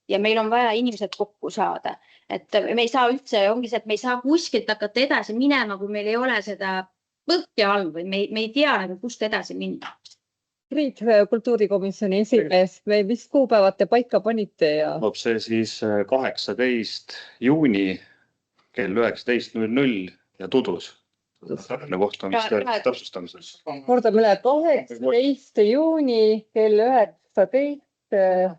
ja meil on vaja inimesed kokku saada, et me ei saa üldse, ongi see, et me ei saa kuskilt hakata edasi minema, kui meil ei ole seda põhja all või me ei tea, kust edasi minna. Priit, kultuurikomisjoni esimees, mis kuupäevad te paika panite? See siis 18. juuni kell 19:00 ja Tudus. Kohtumiste täpsustamises. Kordame üle, 18. juuni kell 19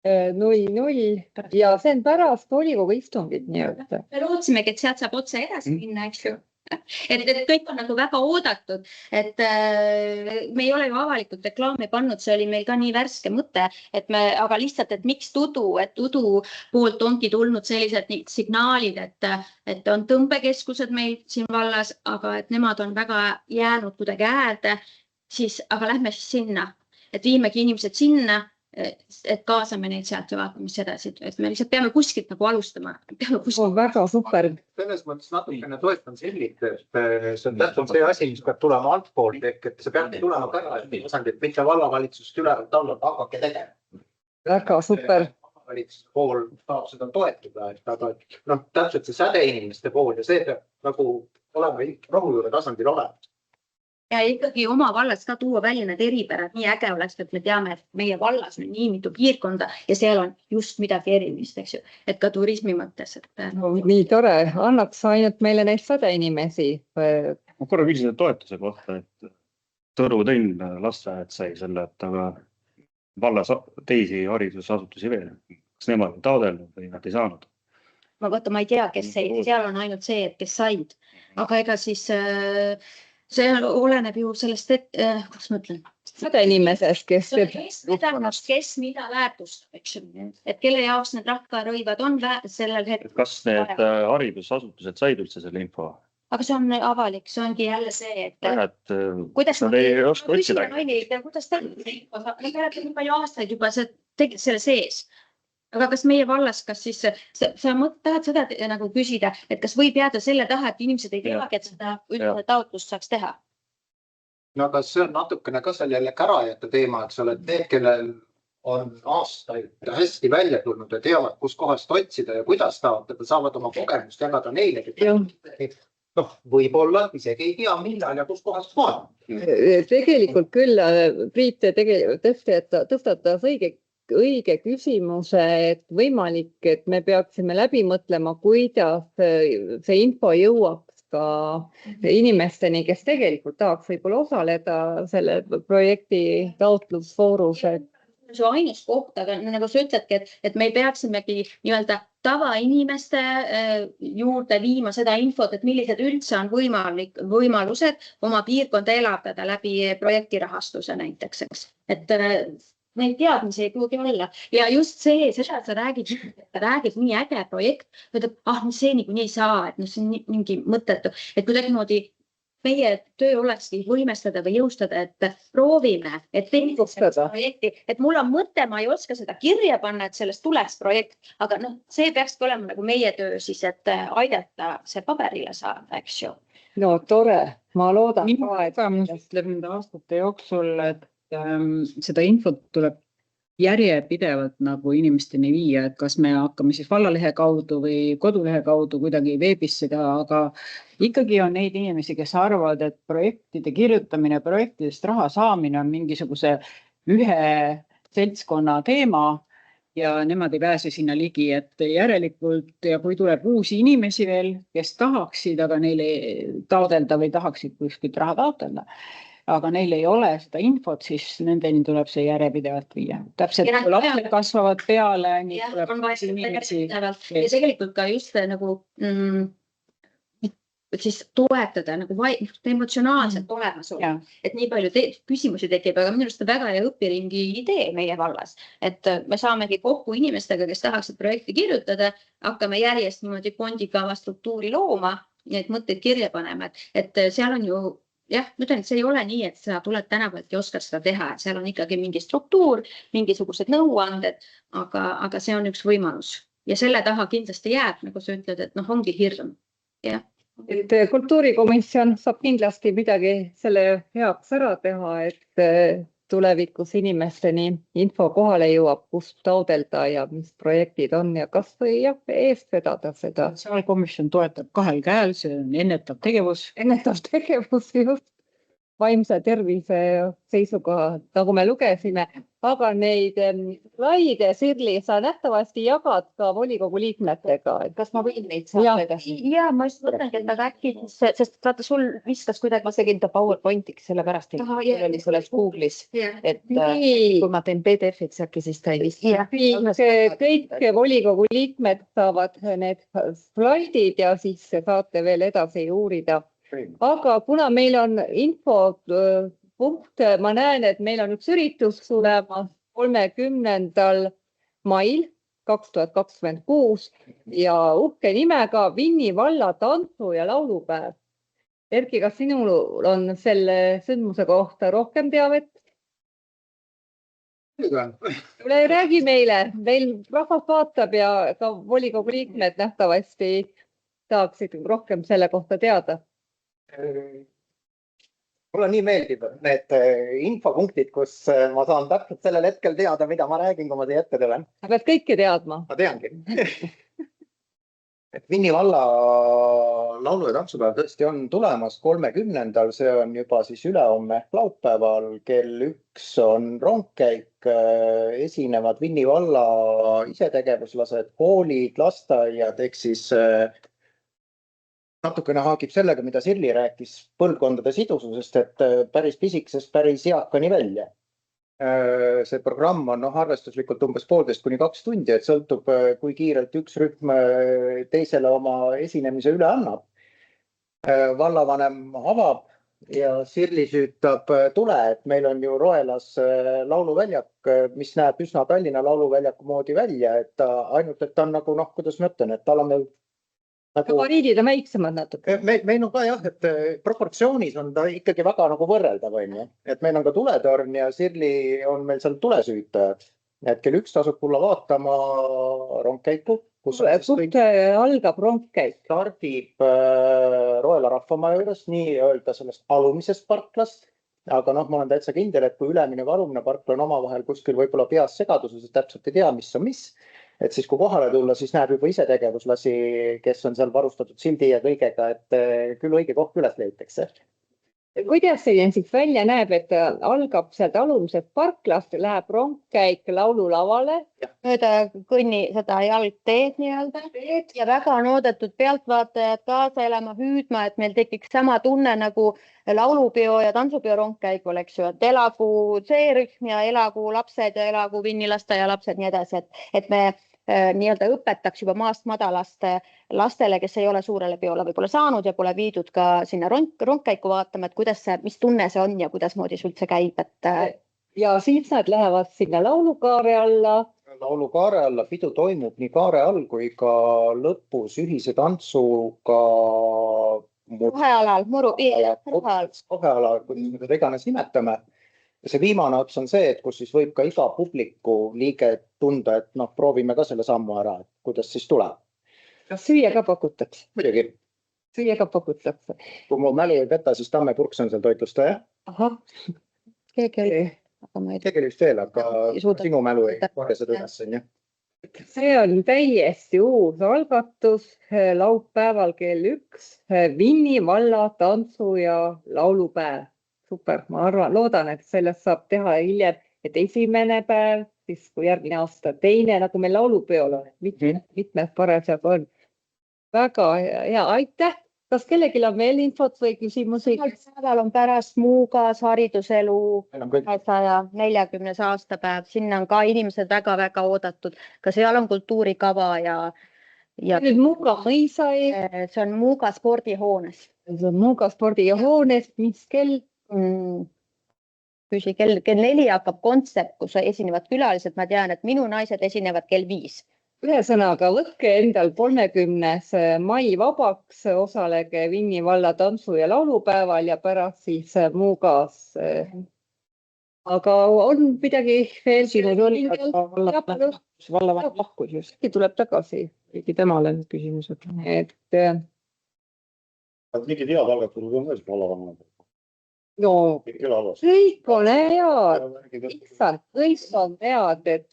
0 ja see on pärast volikogu istungit nii-öelda. me lootsimegi, et sealt saab otse edasi minna, eks ju. Et kõik on nagu väga oodatud, et me ei ole ju avalikult reklaami pannud, see oli meil ka nii värske mõte, et aga lihtsalt, et miks Tudu, et Tudu poolt ongi tulnud sellised signaalid, et on tõmbekeskused meil siin vallas, aga et nemad on väga jäänud kuidagi äärde, siis, aga lähme siis sinna, et viimegi inimesed sinna, et kaasame neid sealt ja vaatame, mis edasi, et me lihtsalt peame kuskilt nagu alustama. Väga super. Selles mõttes natukene toetan Sillit, et see on täpselt see asi, mis peab tulema altpoolt, ehk et see peab tulema tasandilt, mitte vallavalitsusest ülevalt alla, hakake tegema. Väga super. Valitsuse pool saab seda toetada, et noh, täpselt see säde inimeste pool ja see peab nagu olema rohujuure tasandil olemas. Ja ikkagi oma vallas ka tuua välja need eripärad, nii äge oleks, et me teame, et meie vallas on nii mitu piirkonda ja seal on just midagi erilist, eks ju, et ka turismi mõttes. Nii tore, annaks ainult meile neid 100 inimesi. Ma korra küsisin toetuse kohta, et Tõru Tõnn lasteaed sai selle, et aga vallas teisi haridusasutusi veel. Kas nemad on taodelnud või nad ei saanud? Ma ei tea, kes ei, seal on ainult see, et kes said, aga ega siis see oleneb ju sellest, kuidas ma ütlen? 100 inimesest, kes kes mida väärtustab, eks ju, et kelle jaoks need rahvarõivad on sellel hetkel. Kas need haridusasutused said üldse selle info? Aga see on avalik, see ongi jälle see, et kuidas nad ei oska otsida. Kuidas nii palju aastaid juba selle sees. Aga kas meie vallas, kas siis sa tahad seda nagu küsida, et kas võib jääda selle taha, et inimesed ei teagi, et seda üldse taotlust saaks teha? No aga see on natukene ka selle kärajate teema, et sa oled need, kellel on aastaid hästi välja tulnud ja teavad, kus kohast otsida ja kuidas taotleda, saavad oma kogemust jagada neile. Noh, võib-olla isegi ei tea, millal ja kus kohast maal. Tegelikult küll, Priit tõstatas õige küsimuse, et võimalik, et me peaksime läbi mõtlema, kuidas see info jõuaks ka inimesteni, kes tegelikult tahaks võib-olla osaleda selle projekti taotlusvoorus. See on ainus koht, aga nagu sa ütledki, et me peaksimegi nii-öelda tavainimeste juurde viima seda infot, et millised üldse on võimalused oma piirkonda elavdada läbi projektirahastuse näiteks, eks. Et neid teadmisi ei pruugi olla ja just see, seda sa räägid nii äge projekt, ütleb, see niikuinii ei saa, et see on mingi mõttetu, et kuidagi moodi meie töö olekski võimestada või jõustada, et proovime, et projekti, et mul on mõte, ma ei oska seda kirja panna, et sellest tuleks projekt, aga see peakski olema nagu meie töö siis, et aidata see paberile saada, eks ju. No tore, ma loodan. Minu kogemus ütleb nende aastate jooksul, et seda infot tuleb järjepidevalt nagu inimesteni viia, et kas me hakkame siis vallalehe kaudu või kodulehe kaudu kuidagi veebis seda, aga ikkagi on neid inimesi, kes arvavad, et projektide kirjutamine, projektidest raha saamine on mingisuguse ühe seltskonna teema ja nemad ei pääse sinna ligi, et järelikult ja kui tuleb uusi inimesi veel, kes tahaksid, aga neile taodelda või tahaksid kuskilt raha taotelda, aga neil ei ole seda infot, siis nendeni tuleb see järjepidevalt viia. Täpselt, kui lapsed kasvavad peale, nii tuleb inimesi. Ja tegelikult ka just nagu siis toetada nagu emotsionaalselt olemas olla. Et nii palju küsimusi tekib, aga minu arust on väga hea õpiringi idee meie vallas. Et me saamegi kokku inimestega, kes tahaksid projekti kirjutada, hakkame järjest niimoodi fondikava struktuuri looma, neid mõtteid kirja panema, et seal on ju jah, ma ütlen, et see ei ole nii, et sa tuled tänavalt ja oskad seda teha, et seal on ikkagi mingi struktuur, mingisugused nõuanded, aga see on üks võimalus ja selle taha kindlasti jääb, nagu sa ütled, et ongi hirm. Ja. Et kultuurikomisjon saab kindlasti midagi selle heaks ära teha, et tulevikus inimesteni info kohale jõuab, kust taodelda ja mis projektid on ja kas või eest vedada seda. Sotsiaalkomisjon toetab 2 käel, see on ennetav tegevus. Ennetav tegevus, just. vaimse tervise seisukohalt, nagu me lugesime, aga neid slaide, Sirli, sa nähtavasti jagad ka volikogu liikmetega, et kas ma võin neid saada? ja ma just mõtlengi, et aga äkki, sest vaata, sul viskas kuidagi. ma tegin ta PowerPointiks sellepärast, et Ahah, mul jah. oli selles Google'is, et Nii. kui ma teen PDF-iks, äkki siis ta ei viska. kõik volikogu liikmed saavad need slaidid ja siis saate veel edasi uurida. Aga kuna meil on infopunkt, ma näen, et meil on üks üritus tulemas 30. mail 2026 ja uhke nimega Vinni valla tantsu- ja laulupäev. Erki, kas sinul on selle sündmuse kohta rohkem teavet? Tule räägi meile, meil rahvas vaatab ja ka volikogu liikmed nähtavasti saaksid rohkem selle kohta teada. mulle nii meeldivad need infopunktid, kus ma saan täpselt sellel hetkel teada, mida ma räägin, kui ma siia ette tulen. Sa pead kõike teadma. Ma teangi. et Vinni valla laulu- ja tantsupäev tõesti on tulemas 30. See on juba siis ülehomme ehk laupäeval kell 1 on rongkäik. Esinevad Vinni valla isetegevuslased, koolid, lasteaiad ehk siis natukene haagib sellega, mida Sirli rääkis põlvkondade sidususest, et päris pisikesest päris eakani välja. See programm on arvestuslikult umbes 1,5 kuni 2 tundi, et sõltub, kui kiirelt üks rühm teisele oma esinemise üle annab. Vallavanem avab ja Sirli süütab tule, et meil on ju Roelas lauluväljak, mis näeb üsna Tallinna lauluväljaku moodi välja, et ainult, et ta on nagu, kuidas ma ütlen, et tal on meil Gabariidid on väiksemad natuke. meil on ka jah, et proportsioonis on ta ikkagi väga nagu võrreldav, on ju. Et meil on ka tuletorn ja Sirli on meil seal tulesüütajad. Et kell 1 tasub tulla vaatama rongkäiku, kus algab rongkäik. Stardib Roela rahvamaja juures, nii-öelda sellest alumisest parklast. Aga ma olen täitsa kindel, et kui ülemine ja alumine parkla on omavahel kuskil võib-olla peas segaduses, täpselt ei tea, mis on mis. Et siis kui kohale tulla, siis näeb juba isetegevuslasi, kes on seal varustatud sildi ja kõigega, et küll õige koht üles leitakse. Kuidas see siis välja näeb, et algab sealt alumisest parklast, läheb rongkäik laululavale? Mööda seda jalgteed nii-öelda ja väga on oodatud pealtvaatajad kaasa elama, hüüdma, et meil tekiks sama tunne nagu laulupeo ja tantsupeo rongkäigul, eks ju, et elagu C-rühm ja elagu lapsed ja elagu Vinni lasteaia lapsed, nii edasi, et me nii-öelda õpetaks juba maast madalast lastele, kes ei ole suurele peole võib-olla saanud ja pole viidud ka sinna rongkäiku vaatama, et kuidas see, mis tunne see on ja kuidas moodi see üldse käib, et. Ja siis nad lähevad sinna laulukaare alla. Laulukaare alla pidu toimub nii kaare all kui ka lõpus ühise tantsuga. Kohealal, kohealal, kui me iganes nimetame. Ja see viimane ots on see, et kus siis võib ka iga publiku liige tunda, et proovime ka selle sammu ära, et kuidas siis tuleb. Kas süüa ka pakutakse? Muidugi. Süüa ka pakutakse. Kui mu mälu ei peta, siis Tamme Purks on seal toitlustaja. Ahah. Keegi oli vist veel, aga sinu mälu ei korja seda üles, on ju. See on täiesti uus algatus laupäeval kell 1 Vinni valla tantsu- ja laulupäev. Super, ma loodan, et sellest saab teha hiljem, et esimene päev, siis kui järgmine aasta teine, nagu meil laulupeol on, mitmed parasjagu on. Väga hea, aitäh. Kas kellelgi on veel infot või küsimusi? Päeval on pärast Muugas hariduselu 140. aastapäev, sinna on ka inimesed väga-väga oodatud. Ka seal on kultuurikava ja. Nüüd Muuga mõisa ees. See on Muuga spordihoones. See on Muuga spordihoones, mis kell? Kell 4 hakkab kontsert, kus esinevad külalised. Ma tean, et minu naised esinevad kell 5. Ühesõnaga, võtke endal 30. mai vabaks, osalege Vinni valla tantsu- ja laulupäeval ja pärast siis Muugas. Aga on midagi veel? Vallavanem lahkus just. Tuleb tagasi. Kõigi temale need küsimused. Mingi tead algatused on veel vallavanem. No, kõik on head. Issand, kõik on head, et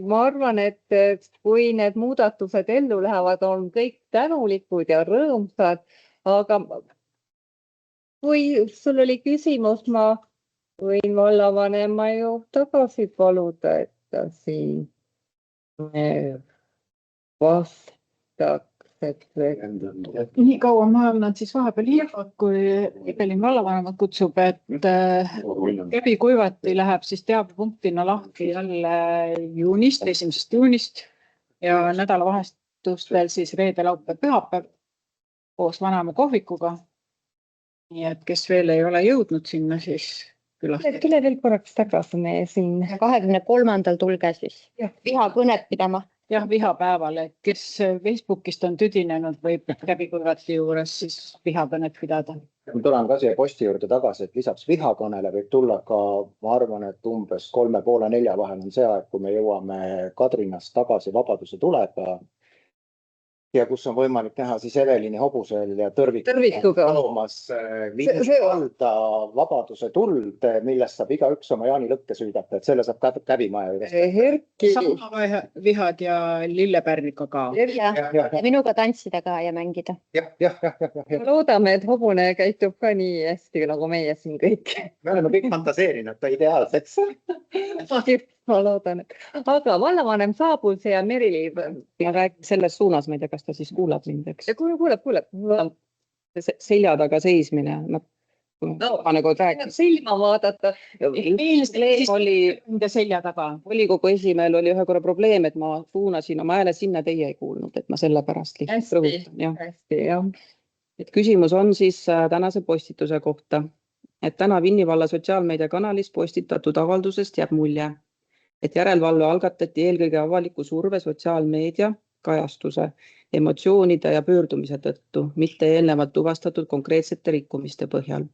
ma arvan, et kui need muudatused ellu lähevad, on kõik tänulikud ja rõõmsad, aga kui sul oli küsimus, ma võin vallavanema ju tagasi paluda, et ta siin vastaks, et nii kaua ma annan siis vahepeal infot, kui Evelin vallavanemat kutsub, et käbikuivati läheb siis teabepunktina lahti jälle juunist, 1. juunist ja nädalavahetustel siis reede, laupäev, pühapäev koos vanema kohvikuga. Nii et kes veel ei ole jõudnud sinna, siis külastada. tule veel korraks tagasi me siin. 23. tulge siis vihakõnet pidama. Jah, vihapäeval, et kes Facebookist on tüdinenud, võib käbikuivati juures siis vihakõnet pidada. ma tulen ka siia posti juurde tagasi, et lisaks vihakõnele võib tulla ka, ma arvan, et umbes 3:30–4 vahel on see aeg, kui me jõuame Kadrinast tagasi Vabaduse tulega. Ja kus on võimalik näha siis Evelini hobusel ja tõrvikuga loomas Vinni-Valda Vabaduse tuld, millest saab igaüks oma jaanilõkke süüdata, et selle saab käbimaja. Herki. Sama vihad ja lillepärnika ka. Ja minuga tantsida ka ja mängida. Jah. Loodame, et hobune käitub ka nii hästi nagu meie siin kõik. Me oleme kõik fantaseerinud ta ideaalseks. Ma loodan, et aga vallavanem saabus ja Merili. Ma räägin selles suunas, ma ei tea, kas ta siis kuulab mind, eks. Kuuleb. Selja taga seismine. Nagu rääkis. Silma vaadata. Oli selja taga. Volikogu esimehel oli ühe korra probleem, et ma suunasin oma hääle sinna, teie ei kuulnud, et ma sellepärast lihtsalt rõhutan. Hästi, jah. Et küsimus on siis tänase postituse kohta. Et täna Vinni valla sotsiaalmeediakanalis postitatud avaldusest jääb mulje, et järelevalve algatati eelkõige avaliku surve sotsiaalmeedia kajastuse, emotsioonide ja pöördumise tõttu, mitte eelnevalt tuvastatud konkreetsete rikkumiste põhjal.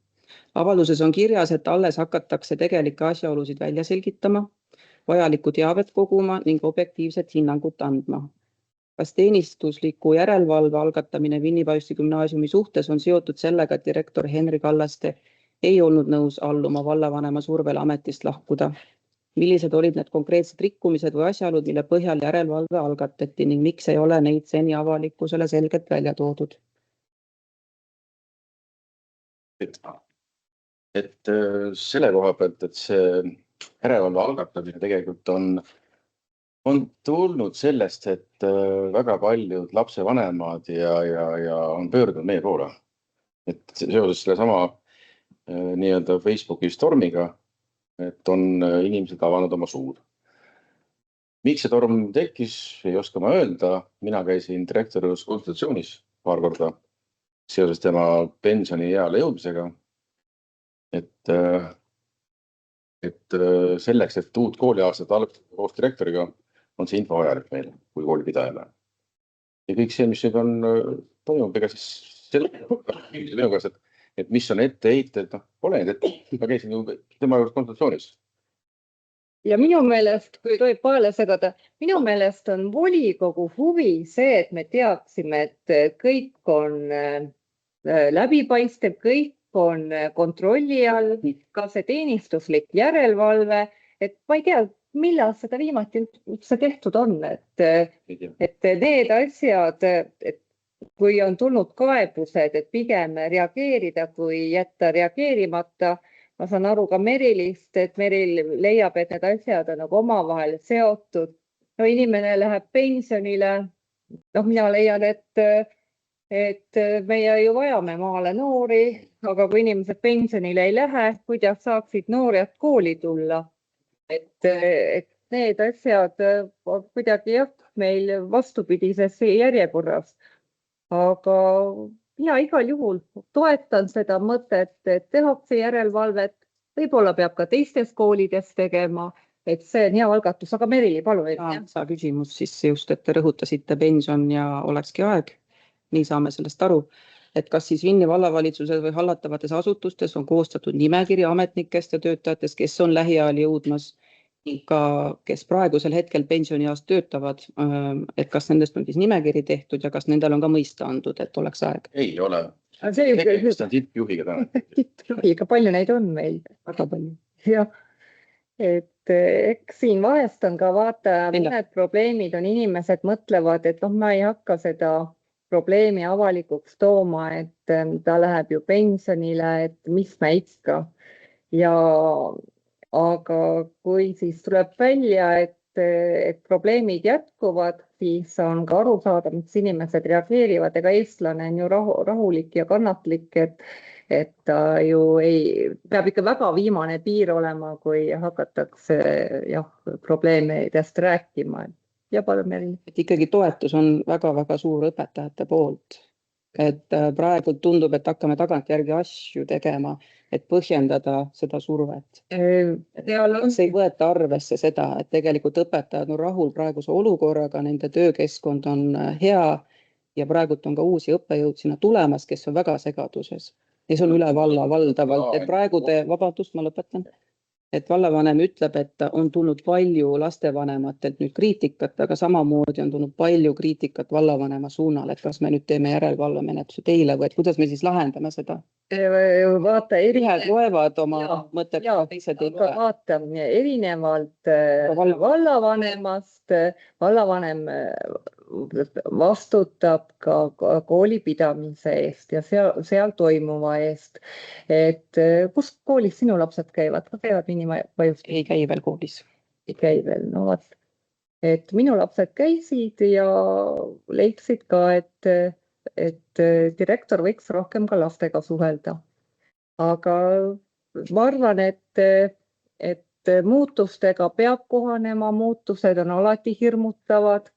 Avalduses on kirjas, et alles hakatakse tegelikke asjaolusid välja selgitama, vajalikku teavet koguma ning objektiivset hinnangut andma. Kas teenistusliku järelevalve algatamine Vinni Pajusti gümnaasiumi suhtes on seotud sellega, et direktor Henri Kallaste ei olnud nõus alluma vallavanema survele ametist lahkuda? Millised olid need konkreetsed rikkumised või asjaolud, mille põhjal järelevalve algatati ning miks ei ole neid seni avalikkusele selgelt välja toodud? Et selle koha pealt, et see järelevalve algatamine tegelikult on tulnud sellest, et väga paljud lapsevanemad ja on pöördunud meie poole. Et seoses selle sama nii-öelda Facebooki stormiga, et on inimesed avanud oma suud. Miks see torm tekkis, ei oska ma öelda. Mina käisin direktorus konsultatsioonis paar korda seoses tema pensioni eale jõudmisega. Et selleks, et uut kooliaastat alustada koos direktoriga, on see info vajalik meil kui koolipidajale. Ja kõik see, mis nüüd on toimub, ega siis minu käest, et mis on etteheited, pole neid ette. Ma käisin ju tema juures konsultatsioonis. Ja minu meelest, kui tohib vahele segada, minu meelest on volikogu huvi see, et me teaksime, et kõik on läbipaistev, kõik on kontrolli all, ka see teenistuslik järelevalve, et ma ei tea, millal seda viimati üldse tehtud on, et need asjad, et kui on tulnud kaebused, et pigem reageerida, kui jätta reageerimata. Ma saan aru ka Merilist, et Meril leiab, et need asjad on nagu omavahel seotud. No inimene läheb pensionile. Mina leian, et meie ju vajame maale noori, aga kui inimesed pensionile ei lähe, kuidas saaksid noored kooli tulla? Et need asjad on kuidagi meil vastupidises järjekorras. Aga mina igal juhul toetan seda mõtet, et tehakse järelevalvet, võib-olla peab ka teistes koolides tegema, et see on hea algatus, aga Merili, palun. Sa küsimus siis just, et te rõhutasite pension ja olekski aeg, nii saame sellest aru, et kas siis Vinni vallavalitsuses või hallatavates asutustes on koostatud nimekiri ametnikest ja töötajatest, kes on lähiajal jõudmas, ka kes praegusel hetkel pensionieast töötavad, et kas nendest on siis nimekiri tehtud ja kas nendel on ka mõista andud, et oleks aeg? Ei ole. Tegemist on tippjuhiga täna. Tippjuhiga, palju neid on meil? Väga palju. Ja, et eks siin vahest on ka vaata, mõned probleemid on, inimesed mõtlevad, et ma ei hakka seda probleemi avalikuks tooma, et ta läheb ju pensionile, et mis me ikka. Aga kui siis tuleb välja, et probleemid jätkuvad, siis on ka aru saada, miks inimesed reageerivad. Ega eestlane on ju rahulik ja kannatlik, et ta ju peab ikka väga viimane piir olema, kui hakatakse probleemidest rääkima. Ja palun, Merin. Et ikkagi toetus on väga-väga suur õpetajate poolt. Et praegu tundub, et hakkame tagantjärgi asju tegema, et põhjendada seda survet. See ei võeta arvesse seda, et tegelikult õpetajad on rahul praeguse olukorraga, nende töökeskkond on hea ja praegult on ka uusi õppejõud sinna tulemas, kes on väga segaduses. Ja see on üle valla valdavalt, et praegu vabandust, ma lõpetan. Et vallavanem ütleb, et on tulnud palju lastevanematelt nüüd kriitikat, aga samamoodi on tulnud palju kriitikat vallavanema suunal, et kas me nüüd teeme järelevalvemenetluse teile või et kuidas me siis lahendame seda? Vaata, Ühed loevad oma mõtted, teised ei loe. Vaata, erinevalt vallavanemast, vallavanem vastutab ka koolipidamise eest ja seal toimuva eest. Et kus koolis sinu lapsed käivad? Ka käivad Vinnivajust? Ei käi veel koolis. Ei käi veel, no vaat. Et minu lapsed käisid ja leidsid ka, et direktor võiks rohkem ka lastega suhelda. Aga ma arvan, et muutustega peab kohanema, muutused on alati hirmutavad,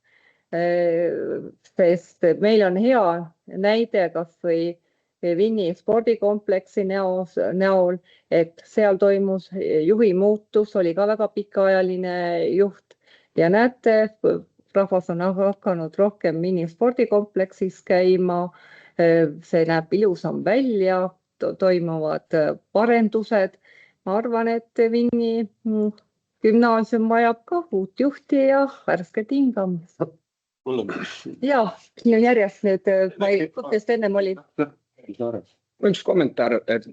sest meil on hea näide kas või Vinni spordikompleksi näol, et seal toimus juhi muutus, oli ka väga pikaajaline juht ja näete, rahvas on hakanud rohkem Vinni spordikompleksis käima, see näeb ilusam välja, toimuvad parendused. Ma arvan, et Vinni gümnaasium vajab ka uut juhti ja värsket hingamist. Ja, siin on järjest nüüd, ma ei kutsest ennem oli. Üks kommentaar, et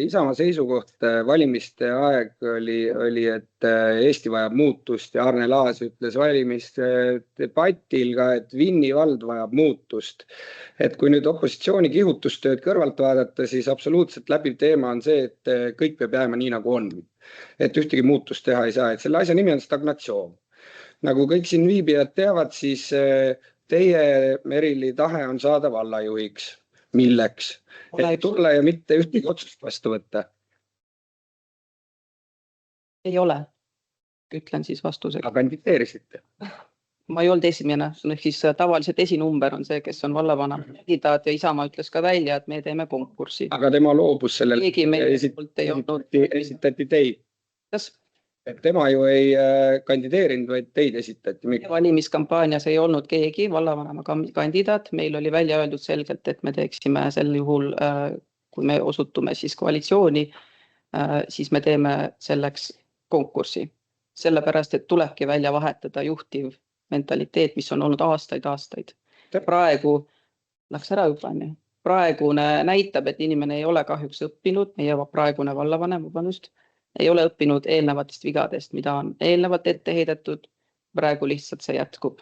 Isamaa seisukoht valimiste aeg oli, et Eesti vajab muutust ja Arne Laas ütles valimisdebatil ka, et Vinni vald vajab muutust. Et kui nüüd opositsiooni kihutustööd kõrvalt vaadata, siis absoluutselt läbiv teema on see, et kõik peab jääma nii nagu on. Et ühtegi muutust teha ei saa, et selle asja nimi on stagnatsioon. Nagu kõik siin viibijad teavad, siis teie, Merili, tahe on saada vallajuhiks. Milleks? Et tulla ja mitte ühtegi otsust vastu võtta? Ei ole, ütlen siis vastusega. Aga kandideerisite? Ma ei olnud esimene, siis tavaliselt esinumber on see, kes on vallavanema kandidaat ja Isamaa ütles ka välja, et me teeme konkurssi. Aga tema loobus sellel, esitati teid. Kas? Et tema ju ei kandideerinud, vaid teid esitati. Valimiskampaanias ei olnud keegi vallavanema kandidaat. Meil oli välja öeldud selgelt, et me teeksime sel juhul, kui me osutume siis koalitsiooni, siis me teeme selleks konkurssi. Sellepärast, et tulebki välja vahetada juhtiv mentaliteet, mis on olnud aastaid. Praegu, läks ära juba, praegune näitab, et inimene ei ole kahjuks õppinud, meie praegune vallavanem, ei ole õppinud eelnevatest vigadest, mida on eelnevalt ette heidetud, praegu lihtsalt see jätkub.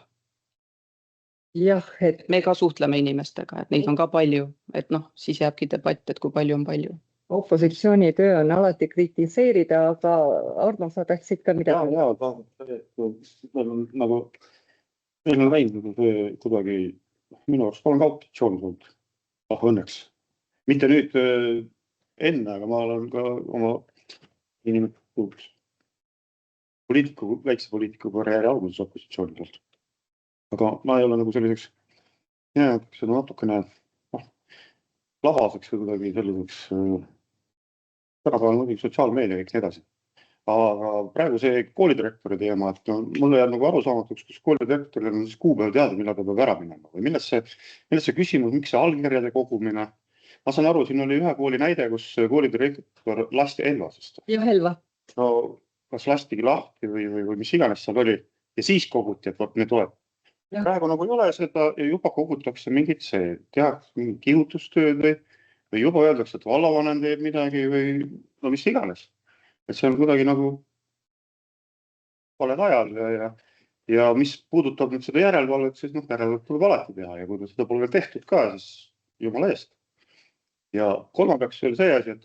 Jah, et me ka suhtleme inimestega, et neid on ka palju, et siis jääbki debatt, et kui palju on palju. Opositsiooni töö on alati kritiseerida, aga Arno, sa tahtsid ka midagi? Meil on läinud kuidagi, minu arust olen ka opositsioonis olnud, õnneks. Mitte nüüd enne, aga ma olen ka oma inimesed väikse poliitiku karjääri alguses opositsiooni poolt. Aga ma ei ole nagu selliseks, seda natukene labaseks või kuidagi selliseks, tänapäeval muidugi sotsiaalmeedia kõik nii edasi. Aga praegu see koolidirektori teema, et mulle jääb nagu arusaamatuks, kus koolidirektoril on siis kuupäev teada, millal ta peab ära minema või milles see küsimus, miks see allkirjade kogumine. Ma saan aru, siin oli ühe kooli näide, kus koolidirektor lasti Elvasest. Jah, Elva. No, kas lastigi lahti või mis iganes seal oli ja siis koguti, et võt need oled. Praegu nagu ei ole seda ja juba kogutakse mingit tehakse mingi kihutustööd või juba öeldakse, et vallavanem teeb midagi või no mis iganes. Et see on kuidagi nagu valed ajal ja mis puudutab nüüd seda järelevalvet, siis järelevalvet tuleb alati teha ja kui seda pole veel tehtud ka, siis jumala eest. Ja kolmandaks veel see asi, et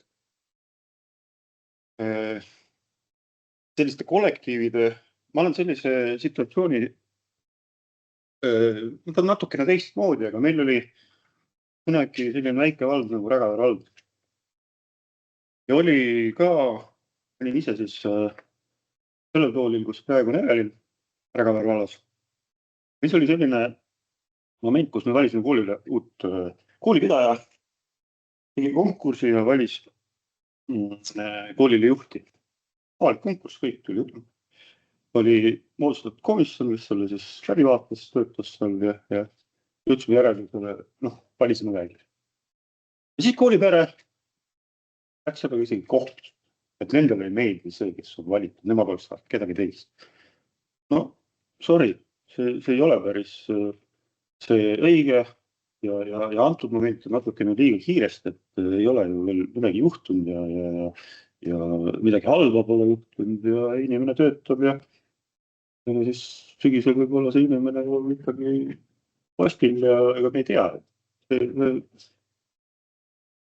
selliste kollektiivide, ma olen sellise situatsiooni natukene teistmoodi, aga meil oli kunagi selline väike vald nagu Rägavere vald. Ja oli ka, olin ise siis sellel toolil, kus praegu on Evelin Rägavere vallas. Mis oli selline moment, kus me valisime koolile uut koolipidaja, tegi konkursi ja valis koolile juhti. Avalik konkurss, kõik tuli juhti. Oli moodustatud komisjon, kes oli siis läbivaates, töötas seal ja jõudsime järeldusele, valisime välja. Ja siis koolipere läks sellega isegi kohtus, et nendele ei meeldi see, kes on valitud, nemad oleks tahtnud kedagi teist. No, sorry, see ei ole päris see õige ja antud moment on natukene liiga kiiresti, et ei ole ju veel midagi juhtunud ja midagi halba pole juhtunud ja inimene töötab ja siis sügisel võib olla see inimene ikkagi postil ja ega me ei tea.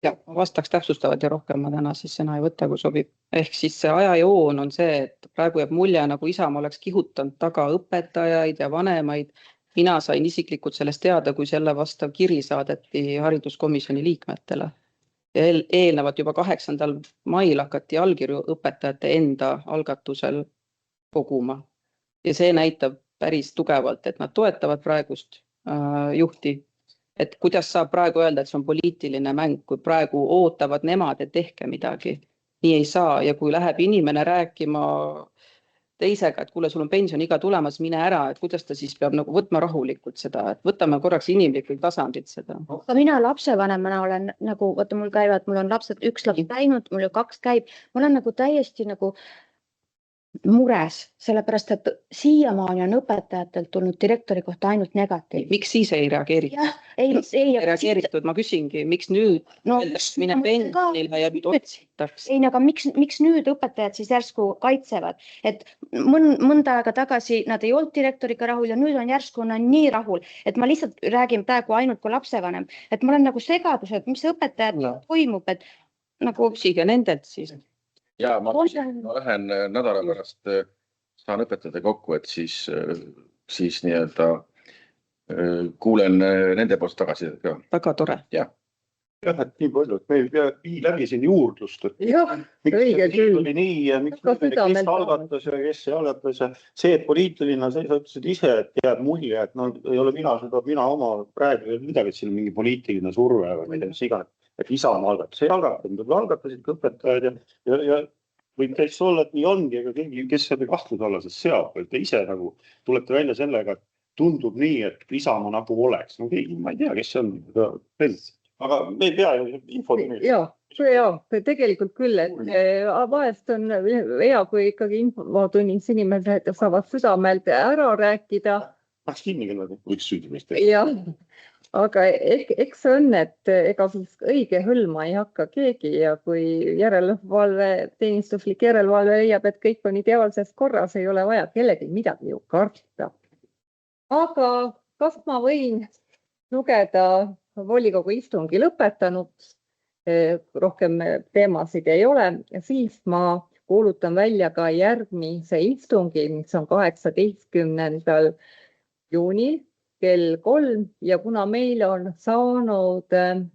Ja vastaks täpsustavad ja rohkem ma täna siis sõna ei võta, kui sobib. Ehk siis see ajajoon on see, et praegu jääb mulje, nagu Isamaa oleks kihutanud taga õpetajaid ja vanemaid. Mina sain isiklikult sellest teada, kui selle vastav kiri saadeti hariduskomisjoni liikmetele. Ja eelnevalt juba 8. mail hakati allkirju õpetajate enda algatusel koguma. Ja see näitab päris tugevalt, et nad toetavad praegust juhti. Et kuidas saab praegu öelda, et see on poliitiline mäng, kui praegu ootavad nemad, et tehke midagi. Nii ei saa ja kui läheb inimene rääkima teisega, et kuule, sul on pensioniiga tulemas, mine ära, et kuidas ta siis peab nagu võtma rahulikult seda, et võtame korraks inimlikul tasandit seda. Ka mina lapsevanemana olen nagu, vaata mul käivad, mul on lapsed, üks laps käinud, mul 2 käib, ma olen nagu täiesti nagu mures, sellepärast, et siiamaani on õpetajatelt tulnud direktori kohta ainult negatiiv. Miks siis ei reageeritud? Ei reageeritud, ma küsingi, miks nüüd mine pensionile ja nüüd otsitakse? Ei, aga miks nüüd õpetajad siis järsku kaitsevad? Et mõnda aega tagasi nad ei olnud direktoriga rahul ja nüüd on järsku nii rahul, et ma lihtsalt räägin praegu ainult kui lapsevanem, et ma olen nagu segadus, et mis õpetajad toimub, et nagu küsige nendelt siis. Ja ma lähen nädala pärast, saan õpetada kokku, et siis nii-öelda kuulen nende poolt tagasi. Väga tore. Jah, et nii palju, et me ei pea läbi siin juurdlust. Miks see oli nii ja miks kes algatas ja kes ei algatas. See, et poliitiline, sa ütlesid ise, et jääb mulje, et ei ole mina oma praegu ei ole midagi, et siin on mingi poliitiline surve või mida mis iganes. Et Isamaa algatas, ei algatanud, algatasid ka õpetajad ja võib täitsa olla, et nii ongi, aga keegi, kes seda kahtluse alla seab, et te ise nagu tulete välja sellega, et tundub nii, et Isamaa nagu oleks. No keegi, ma ei tea, kes see on, aga me ei pea ju infot. Jaa, tegelikult küll, et vahest on hea, kui ikkagi infotunnis inimesed saavad südamelt ära rääkida. Läks kinni kellegi, võiks süüdimist teha. Jah. Aga eks see on, et ega siis õige hõlma ei hakka keegi ja kui teenistuslik järelevalve leiab, et kõik on ideaalses korras, ei ole vaja kellegi midagi ju karta. Aga kas ma võin lugeda volikogu istungi lõpetanud, rohkem teemasid ei ole, siis ma kuulutan välja ka järgmise istungi, mis on 18. juunil. Kell 3 ja kuna meil on saanud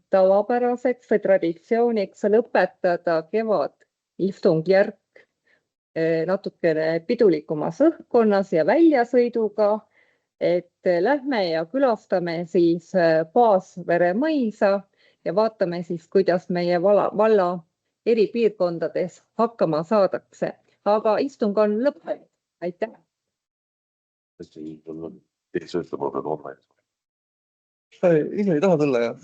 tavapäraseks või traditsiooniks lõpetada kevad istungjärk natukene pidulikumas õhkkonnas ja väljasõiduga, et lähme ja külastame siis Paasvere mõisa ja vaatame siis, kuidas meie valla eri piirkondades hakkama saadakse. Aga istung on lõppenud. Aitäh! Teise ütlema pead homme. Ei taha tulla, jah.